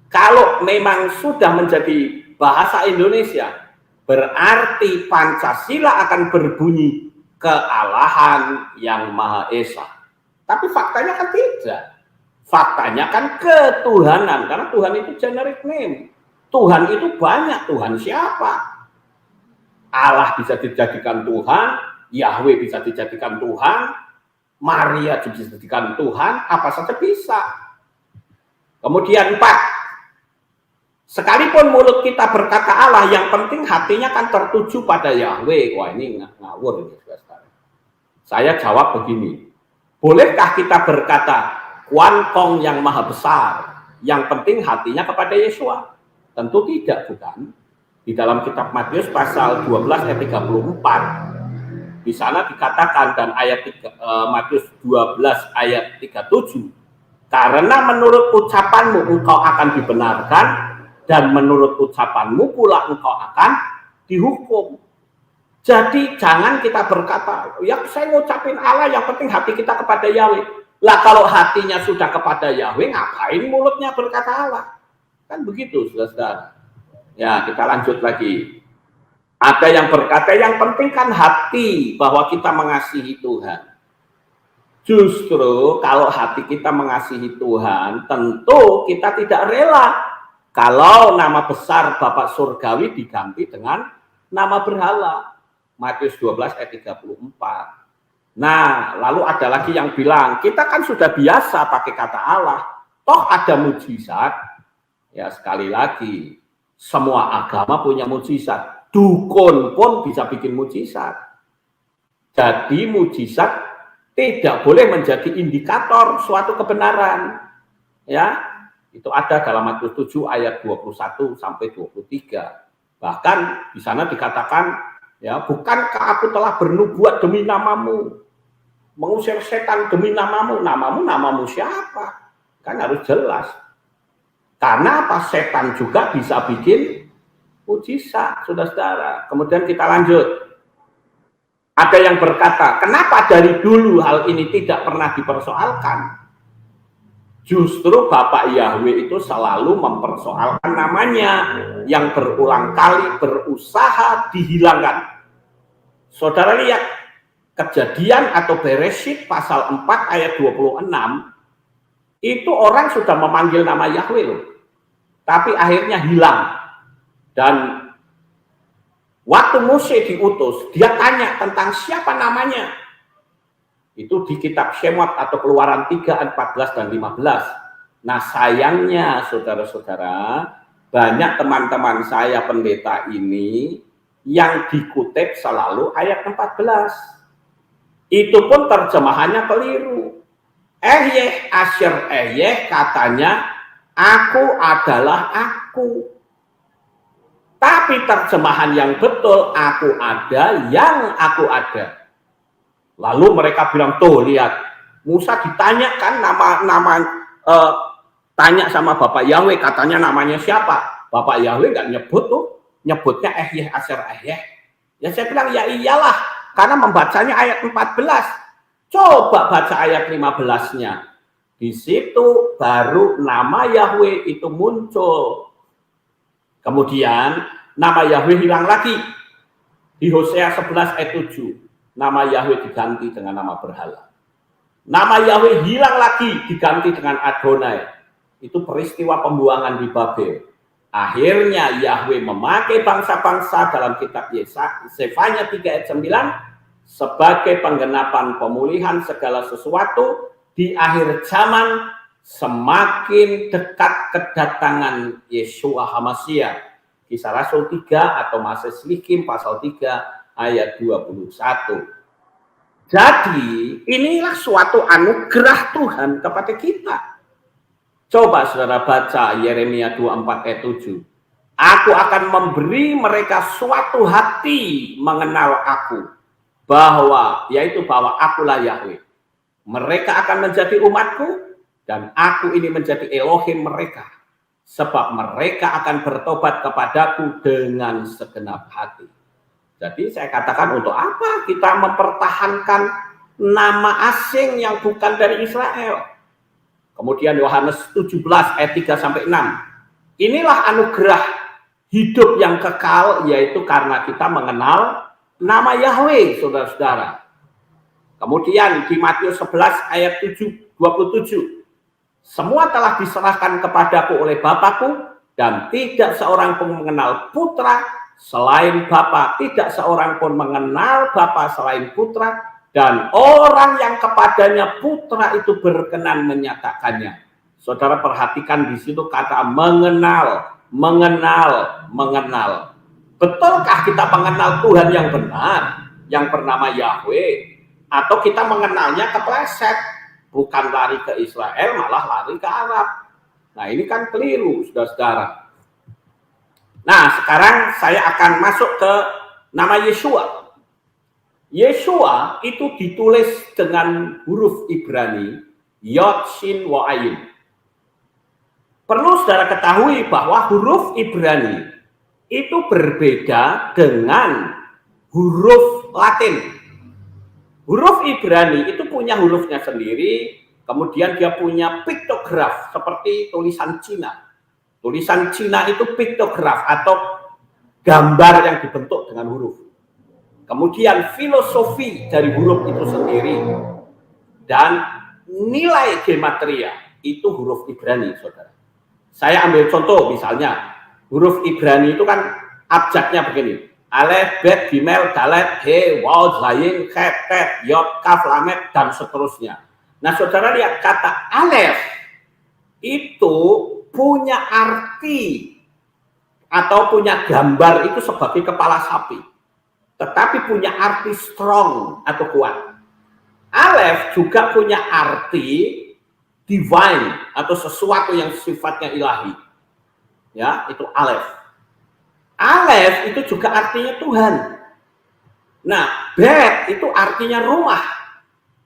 Kalau memang sudah menjadi bahasa Indonesia, berarti Pancasila akan berbunyi kealahan yang Maha Esa. Tapi faktanya kan tidak. Faktanya kan ketuhanan, karena Tuhan itu generic name. Tuhan itu banyak. Tuhan siapa? Allah bisa dijadikan Tuhan, Yahweh bisa dijadikan Tuhan, Maria bisa dijadikan Tuhan, apa saja bisa. Kemudian 4, sekalipun mulut kita berkata Allah, yang penting hatinya kan tertuju pada Yahweh. Wah, ini ngawur ini. Saya jawab begini, bolehkah kita berkata Kuan Kong yang maha besar, yang penting hatinya kepada Yeshua? Tentu tidak, bukan? Di dalam kitab Matius pasal 12 ayat 34, di sana dikatakan, dan ayat Matius 12 ayat 37, karena menurut ucapanmu engkau akan dibenarkan, dan menurut ucapanmu pula engkau akan dihukum. Jadi jangan kita berkata, ya saya ngucapin Allah, yang penting hati kita kepada Yahweh. Lah kalau hatinya sudah kepada Yahweh, ngapain mulutnya berkata Allah? Kan begitu, saudara-saudara. Ya, kita lanjut lagi. Ada yang berkata, yang penting kan hati, bahwa kita mengasihi Tuhan. Justru kalau hati kita mengasihi Tuhan, tentu kita tidak rela kalau nama besar Bapak Surgawi diganti dengan nama berhala. Matius 12 ayat 34. Nah, lalu ada lagi yang bilang, kita kan sudah biasa pakai kata Allah, toh ada mujizat. Ya, sekali lagi, semua agama punya mujizat. Dukun pun bisa bikin mujizat. Jadi mujizat tidak boleh menjadi indikator suatu kebenaran. Ya, itu ada dalam Matius 7 ayat 21 sampai 23. Bahkan di sana dikatakan, ya, bukankah aku telah bernubuat demi namamu, mengusir setan demi namamu? Namamu siapa? Kan harus jelas. Karena apa? Setan juga bisa bikin mujizat, saudara-saudara. Kemudian kita lanjut. Ada yang berkata, kenapa dari dulu hal ini tidak pernah dipersoalkan? Justru Bapak Yahweh itu selalu mempersoalkan namanya yang berulang kali berusaha dihilangkan. Saudara lihat, Kejadian atau Bereshit pasal 4 ayat 26, itu orang sudah memanggil nama Yahweh loh. Tapi akhirnya hilang. Dan waktu Mose diutus, dia tanya tentang siapa namanya. Itu di kitab Shemot atau Keluaran 3 ayat 14 dan 15. Nah, sayangnya saudara-saudara, banyak teman-teman saya pendeta ini yang dikutip selalu ayat 14. Itu pun terjemahannya keliru. Asher katanya, aku adalah aku. Tapi terjemahan yang betul, aku ada, yang aku ada. Lalu mereka bilang, tuh lihat, Musa ditanyakan tanya sama Bapak Yahweh, katanya namanya siapa? Bapak Yahweh nggak nyebut tuh, nyebutnya Ehyeh Aser Ehyeh. Ya saya bilang, ya iyalah, karena membacanya ayat 14. Coba baca ayat 15-nya. Di situ baru nama Yahweh itu muncul. Kemudian nama Yahweh hilang lagi. Di Hosea 11 ayat 7. Nama Yahweh diganti dengan nama berhala. Nama Yahweh hilang lagi, diganti dengan Adonai. Itu peristiwa pembuangan di Babel. Akhirnya Yahweh memakai bangsa-bangsa dalam kitab Zefanya 3 ayat 9 sebagai penggenapan pemulihan segala sesuatu di akhir zaman, semakin dekat kedatangan Yeshua HaMasyiah. Kisah Rasul 3 atau Mases Likim pasal 3 ayat 21. Jadi inilah suatu anugerah Tuhan kepada kita. Coba saudara baca Yeremia 24 ayat 7. Aku akan memberi mereka suatu hati mengenal aku, yaitu bahwa akulah Yahweh. Mereka akan menjadi umatku dan aku ini menjadi Elohim mereka. Sebab mereka akan bertobat kepadaku dengan segenap hati. Jadi saya katakan, untuk apa kita mempertahankan nama asing yang bukan dari Israel? Kemudian Yohanes 17 ayat 3-6. Inilah anugerah hidup yang kekal, yaitu karena kita mengenal nama Yahweh, saudara-saudara. Kemudian di Matius 11 ayat 27. Semua telah diserahkan kepadaku oleh Bapakku, dan tidak seorang pun mengenal Putra selain Bapa, tidak seorang pun mengenal Bapa selain Putra, dan orang yang kepadanya Putra itu berkenan menyatakannya. Saudara perhatikan di situ kata mengenal. Betulkah kita mengenal Tuhan yang benar, yang bernama Yahweh? Atau kita mengenalnya kepleset, bukan lari ke Israel, malah lari ke Arab. Nah ini kan keliru, saudara-saudara. Nah sekarang saya akan masuk ke nama Yeshua. Yeshua itu ditulis dengan huruf Ibrani, Yod, Shin, Wa, Ayin. Perlu saudara ketahui bahwa huruf Ibrani itu berbeda dengan huruf Latin. Huruf Ibrani itu punya hurufnya sendiri, kemudian dia punya piktograf seperti tulisan Cina. Tulisan Cina itu piktograf atau gambar yang dibentuk dengan huruf. Kemudian filosofi dari huruf itu sendiri dan nilai gematria itu huruf Ibrani, saudara. Saya ambil contoh, misalnya huruf Ibrani itu kan abjadnya begini. Alef, Bet, Gimel, Dalet, He, Waw, Zayin, Khet, Tet, Yod, Kaf, Lamet, dan seterusnya. Nah saudara lihat kata Alef itu punya arti atau punya gambar itu sebagai kepala sapi, tetapi punya arti strong atau kuat. Alef juga punya arti divine atau sesuatu yang sifatnya ilahi. Ya, itu Alef. Alef itu juga artinya Tuhan. Nah, Bet itu artinya rumah.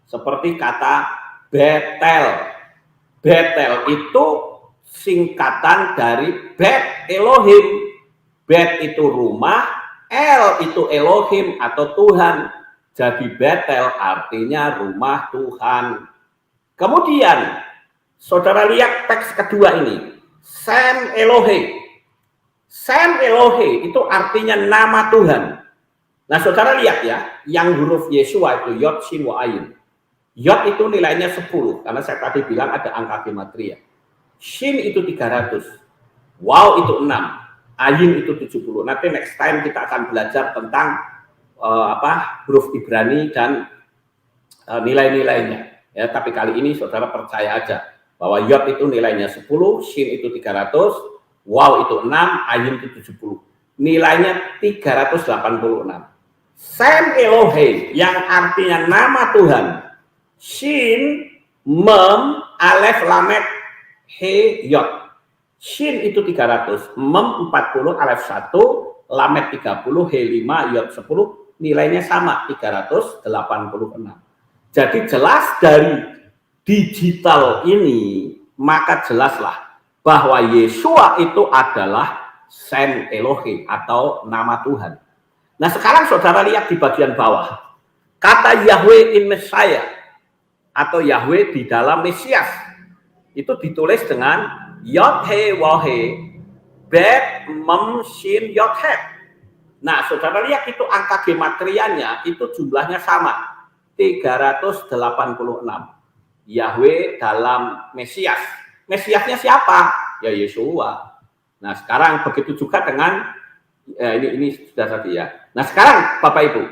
Seperti kata Betel. Betel itu singkatan dari Bet Elohim. Bet itu rumah, El itu Elohim atau Tuhan. Jadi Betel artinya rumah Tuhan. Kemudian, saudara lihat teks kedua ini. Sem Elohe. Sem Elohe itu artinya nama Tuhan. Nah saudara lihat ya, yang huruf Yeshua itu Yod, Shin, Wa, Ayin. Yod itu nilainya 10, karena saya tadi bilang ada angka gematria. Shin itu 300, Waw itu 6, Ayin itu 70. Nanti next time kita akan belajar tentang huruf Ibrani dan nilai-nilainya. Ya, tapi kali ini saudara percaya aja bahwa Yod itu nilainya 10, Shin itu 300, Waw itu 6, Ayin itu 70. Nilainya 386. Sem Elohe yang artinya nama Tuhan. Shin, Mem, Alef, Lamet, He, Yod. Shin itu 300, Mem 40, Alef 1, Lamet 30, He 5, Yod 10, nilainya sama 386. Jadi jelas dari digital ini, maka jelaslah bahwa Yeshua itu adalah Sen Elohim atau nama Tuhan. Nah sekarang saudara lihat di bagian bawah, kata Yahweh in Messiah atau Yahweh di dalam Mesias itu ditulis dengan Yod He Waw He Bet Mem Shin Yod He. Nah saudara lihat itu angka gematrianya itu jumlahnya sama 386. Yahweh dalam Mesias. Mesiasnya siapa? Ya Yeshua. Nah sekarang begitu juga dengan ini sudah tadi ya. Nah sekarang Bapak Ibu,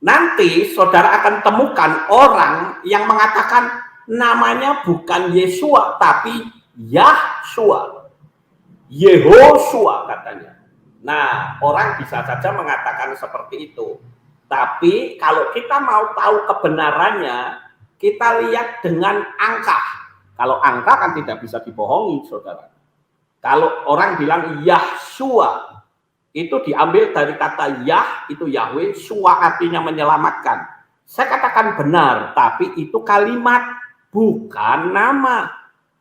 nanti saudara akan temukan orang yang mengatakan namanya bukan Yeshua tapi Yahshua, Yehoshua katanya. Nah orang bisa saja mengatakan seperti itu. Tapi kalau kita mau tahu kebenarannya, kita lihat dengan angka. Kalau angka kan tidak bisa dibohongi, saudara. Kalau orang bilang Yahshua, itu diambil dari kata Yah, itu Yahweh, Shua artinya menyelamatkan. Saya katakan benar, tapi itu kalimat, bukan nama.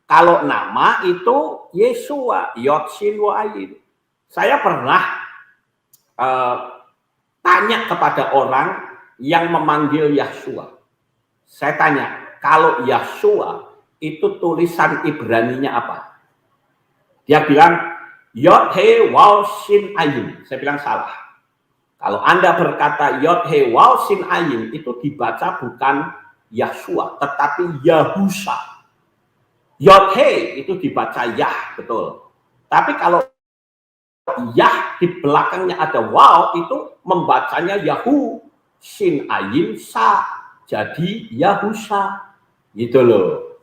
Kalau nama itu Yeshua, Yod Shin Waw Ayin. Saya pernah tanya kepada orang yang memanggil Yahshua. Saya tanya, kalau Yahshua itu tulisan Ibraninya apa? Dia bilang Yod He Waw Shin Ayin. Saya bilang salah. Kalau Anda berkata Yod He Waw Shin Ayin itu dibaca bukan Yahshua, tetapi Yahusha. Yod He itu dibaca Yah, betul. Tapi kalau Yah di belakangnya ada Waw itu membacanya Yahu Shin Ayin Sa. Jadi Yahusha. Gitu loh.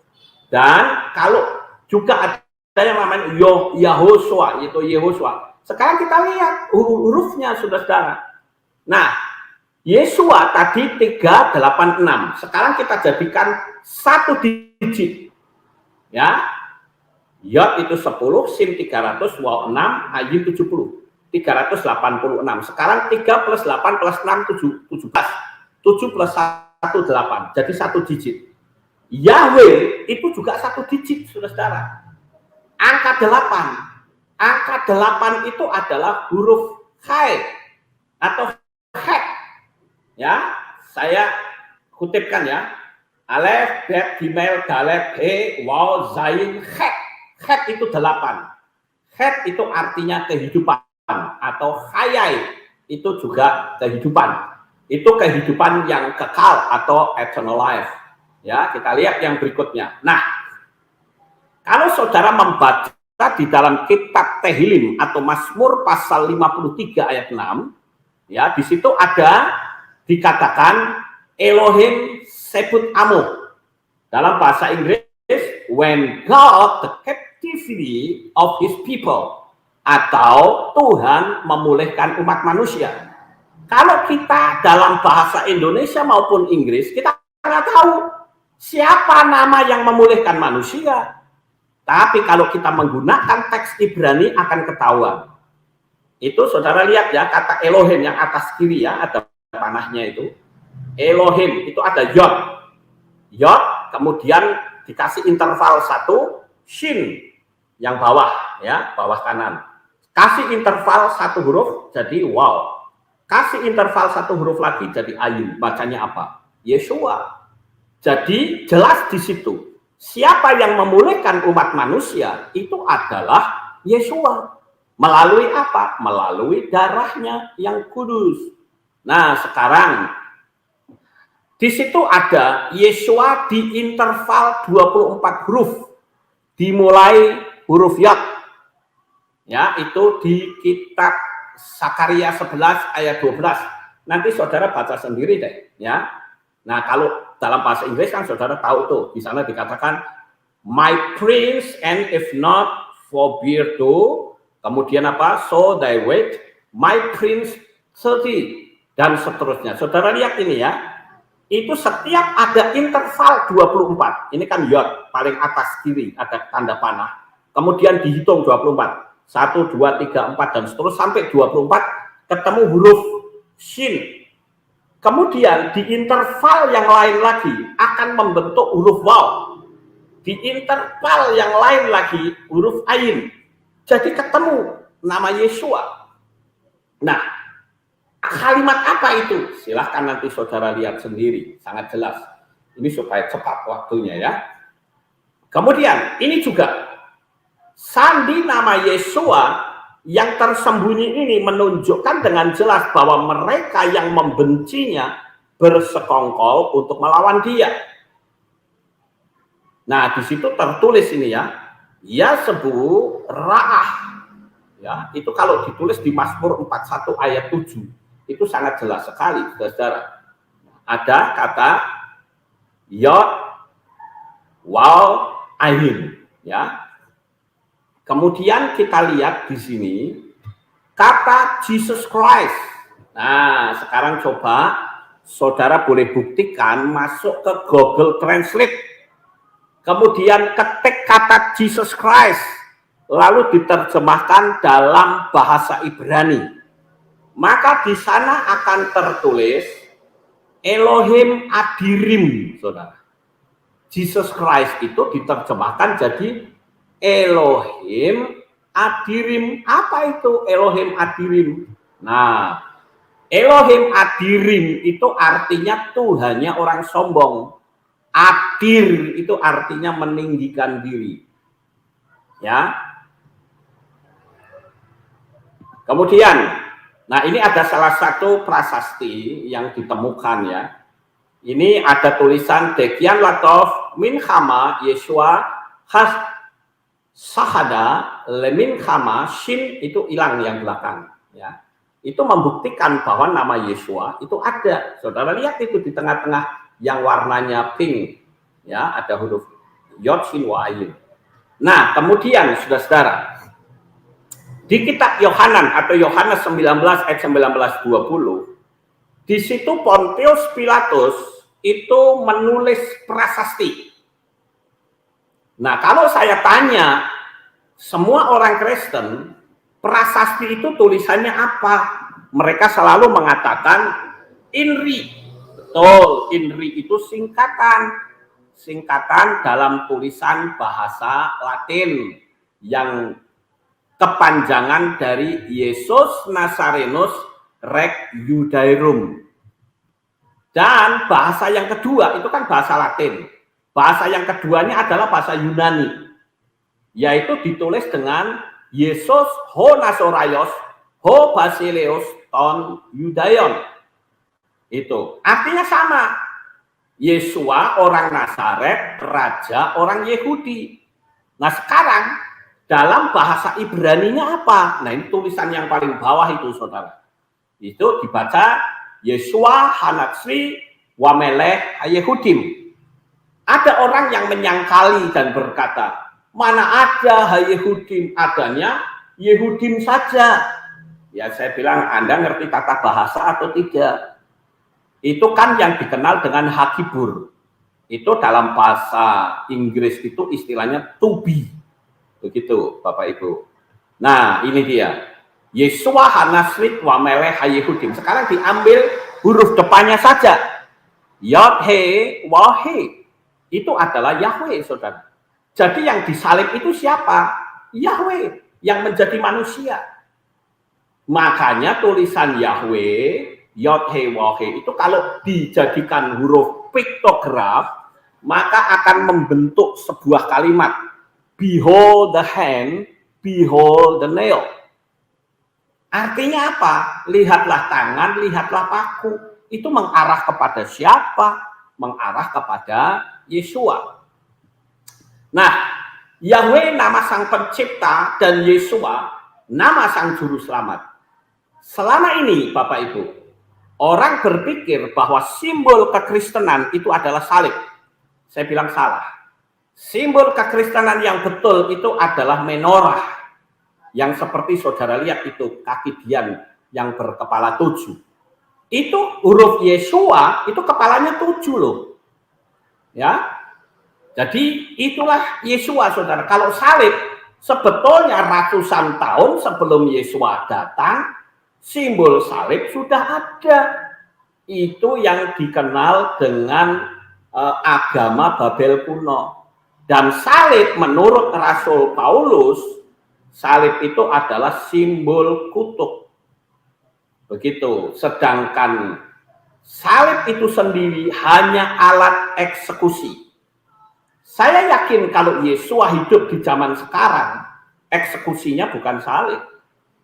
Dan kalau juga ada yang namanya Yahoshua, itu Yehoshua. Sekarang kita lihat hurufnya saudara. Nah, Yeshua tadi 386. Sekarang kita jadikan satu digit. Ya. Yod itu 10, Sin 300, Waw 6, Ayin 70. 386. Sekarang 3 plus 8 plus 6, 17. 7 plus 1, 8. Jadi satu digit. Yahweh itu juga satu digit, saudara. Angka 8. Angka 8 itu adalah huruf Hai atau Hek. Ya, saya kutipkan ya. Alef, Bet, Gimel, Dalef, He, Waw, Zain, Hek. Hek itu 8. Hek itu artinya kehidupan atau Hayai itu juga kehidupan. Itu kehidupan yang kekal atau eternal life. Ya, kita lihat yang berikutnya. Nah, kalau saudara membaca di dalam kitab Tehillim atau Mazmur pasal 53 ayat 6, ya, di situ ada dikatakan Elohim Sebut Amo. Dalam bahasa Inggris, when God the captivity of his people, atau Tuhan memulihkan umat manusia. Kalau kita dalam bahasa Indonesia maupun Inggris, kita nggak tahu siapa nama yang memulihkan manusia. Tapi kalau kita menggunakan teks Ibrani akan ketahuan. Itu saudara lihat ya, kata Elohim yang atas kiri ya, ada panahnya itu. Elohim itu ada Yod. Yod, kemudian dikasih interval 1, Shin yang bawah ya, bawah kanan. Kasih interval 1 huruf jadi Waw. Kasih interval 1 huruf lagi jadi Ayin. Bacanya apa? Yeshua. Jadi jelas di situ. Siapa yang memulihkan umat manusia itu adalah Yeshua. Melalui apa? Melalui darahnya yang kudus. Nah sekarang di situ ada Yeshua di interval 24 huruf. Dimulai huruf Yod. Ya, itu di kitab Sakaria 11 ayat 12. Nanti saudara baca sendiri deh, ya. Nah, kalau dalam bahasa Inggris kan saudara tahu tuh, di sana dikatakan my prince and if not forbear to, kemudian apa? So thy wait, my prince 30 dan seterusnya. Saudara lihat ini ya. Itu setiap ada interval 24. Ini kan Yod paling atas kiri ada tanda panah. kemudian dihitung 24. 1, 2, 3, 4, dan seterusnya sampai 24, ketemu huruf shin. Kemudian di interval yang lain lagi akan membentuk huruf waw. Di interval yang lain lagi huruf ain. Jadi ketemu nama Yesua. Nah, kalimat apa itu? Silahkan nanti saudara lihat sendiri, sangat jelas. Ini supaya cepat waktunya ya. Kemudian ini juga sandi nama Yesua yang tersembunyi ini menunjukkan dengan jelas bahwa mereka yang membencinya bersekongkol untuk melawan dia. Nah, di situ tertulis ini ya, Yasbu Ra'ah. Ya, itu kalau ditulis di Mazmur 41 ayat 7, itu sangat jelas sekali, saudara. Ada kata Yod, Waw, Ain, ya. Kemudian kita lihat di sini kata Jesus Christ. Nah, sekarang coba saudara boleh buktikan masuk ke Google Translate. Kemudian ketik kata Jesus Christ, lalu diterjemahkan dalam bahasa Ibrani. Maka di sana akan tertulis Elohim Adirim, saudara. Jesus Christ itu diterjemahkan jadi Elohim Adirim. Apa itu Elohim Adirim? Nah, Elohim Adirim itu artinya Tuhannya orang sombong. Adir itu artinya meninggikan diri. Ya. Kemudian, nah ini ada salah satu prasasti yang ditemukan ya. Ini ada tulisan Dekian Latov Minchama Yeshua Has Sahada Lemin Khama Shin, itu hilang yang belakang ya. Itu membuktikan bahwa nama Yesua itu ada. Saudara lihat itu di tengah-tengah yang warnanya pink ya, ada huruf Yod Shin Wa Ayin. Nah, kemudian saudara, di kitab Yohanan atau Yohanes 19 ayat 19-20, di situ Pontius Pilatus itu menulis prasasti. Nah, kalau saya tanya semua orang Kristen, prasasti itu tulisannya apa? Mereka selalu mengatakan INRI. Betul, INRI itu singkatan. Singkatan dalam tulisan bahasa Latin yang kepanjangan dari Yesus Nazarenus Rex Judaeum. Dan bahasa yang kedua itu kan bahasa Latin. Bahasa yang keduanya adalah bahasa Yunani, yaitu ditulis dengan Yesus ho Nasoraios ho Basileus ton Yudaion. Itu artinya sama. Yesua orang Nazaret, raja orang Yahudi. Nah, sekarang dalam bahasa Ibraninya apa? Nah, ini tulisan yang paling bawah itu, saudara. Itu dibaca Yesua Hanatsri Wamelech Yehudim. Ada orang yang menyangkali dan berkata, mana ada Yehudim, adanya Yehudim saja. Ya, saya bilang, Anda ngerti tata bahasa atau tidak? Itu kan yang dikenal dengan hakibur. Itu dalam bahasa Inggris itu istilahnya to be. Begitu, Bapak Ibu. Nah, ini dia. Yesua Hanasrit Wamelech Yehudim. Sekarang diambil huruf depannya saja. Yod He Wah He. Itu adalah Yahweh, saudara. Jadi yang disalib itu siapa? Yahweh yang menjadi manusia. Makanya tulisan Yahweh, Yod He Wah He itu kalau dijadikan huruf piktograf, maka akan membentuk sebuah kalimat. Behold the hand, behold the nail. Artinya apa? Lihatlah tangan, lihatlah paku. Itu mengarah kepada siapa? Mengarah kepada Yesua. Nah, Yahweh nama sang pencipta dan Yesua nama sang juru selamat. Selama ini Bapak Ibu, orang berpikir bahwa simbol kekristenan itu adalah salib. Saya bilang salah. Simbol kekristenan yang betul itu adalah menorah. Yang seperti saudara lihat itu, kaki Dian yang berkepala 7. Itu huruf Yesua, itu kepalanya 7 loh. Ya, jadi itulah Yesua, saudara. Kalau salib, Sebetulnya ratusan tahun sebelum Yesua datang, simbol salib sudah ada. Itu yang dikenal dengan agama Babel kuno. Dan salib menurut Rasul Paulus, salib itu adalah simbol kutuk. Begitu. Sedangkan salib itu sendiri hanya alat eksekusi. Saya yakin kalau Yesua hidup di zaman sekarang, eksekusinya bukan salib.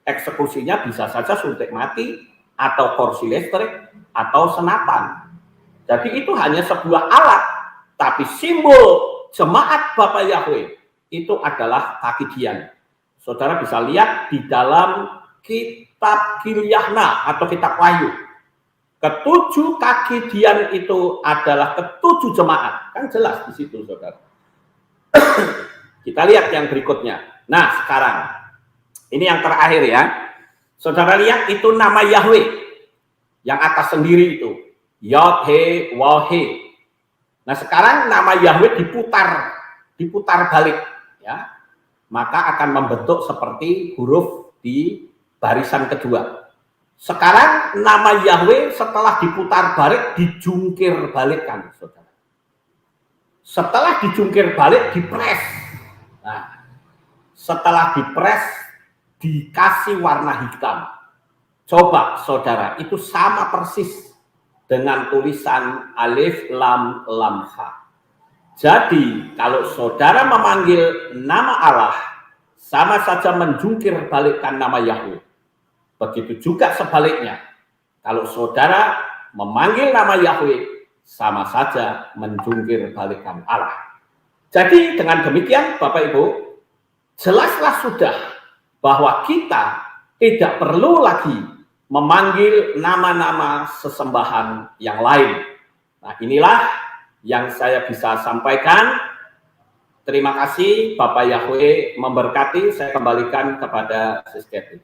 Eksekusinya bisa saja suntik mati, atau kursi listrik, atau senapan. Jadi itu hanya sebuah alat, tapi simbol jemaat Bapa Yahweh itu adalah kaki dian. Saudara bisa lihat di dalam kitab Kilyahna atau kitab Wahyu. Ketujuh kaki dian itu adalah ketujuh jemaat. Kan jelas di situ, saudara. Kita lihat yang berikutnya. Nah, sekarang ini yang terakhir ya. Saudara lihat itu nama Yahweh yang atas sendiri itu. Yod He Waw He. Nah, sekarang nama Yahweh diputar balik ya. Maka akan membentuk seperti huruf di barisan kedua. Sekarang nama Yahweh setelah diputar balik dijungkir balikkan, saudara. Setelah dijungkir balik dipres. Nah, setelah dipres dikasih warna hitam. Coba saudara, itu sama persis dengan tulisan alif lam lam ha. Jadi kalau saudara memanggil nama Allah, sama saja menjungkir balikkan nama Yahweh. Begitu juga sebaliknya. Kalau saudara memanggil nama Yahweh, sama saja menjungkir balikkan Allah. Jadi dengan demikian Bapak Ibu, jelaslah sudah bahwa kita tidak perlu lagi memanggil nama-nama sesembahan yang lain. Nah, inilah yang saya bisa sampaikan. Terima kasih, Bapak Yahweh memberkati. Saya kembalikan kepada Sis Kathy.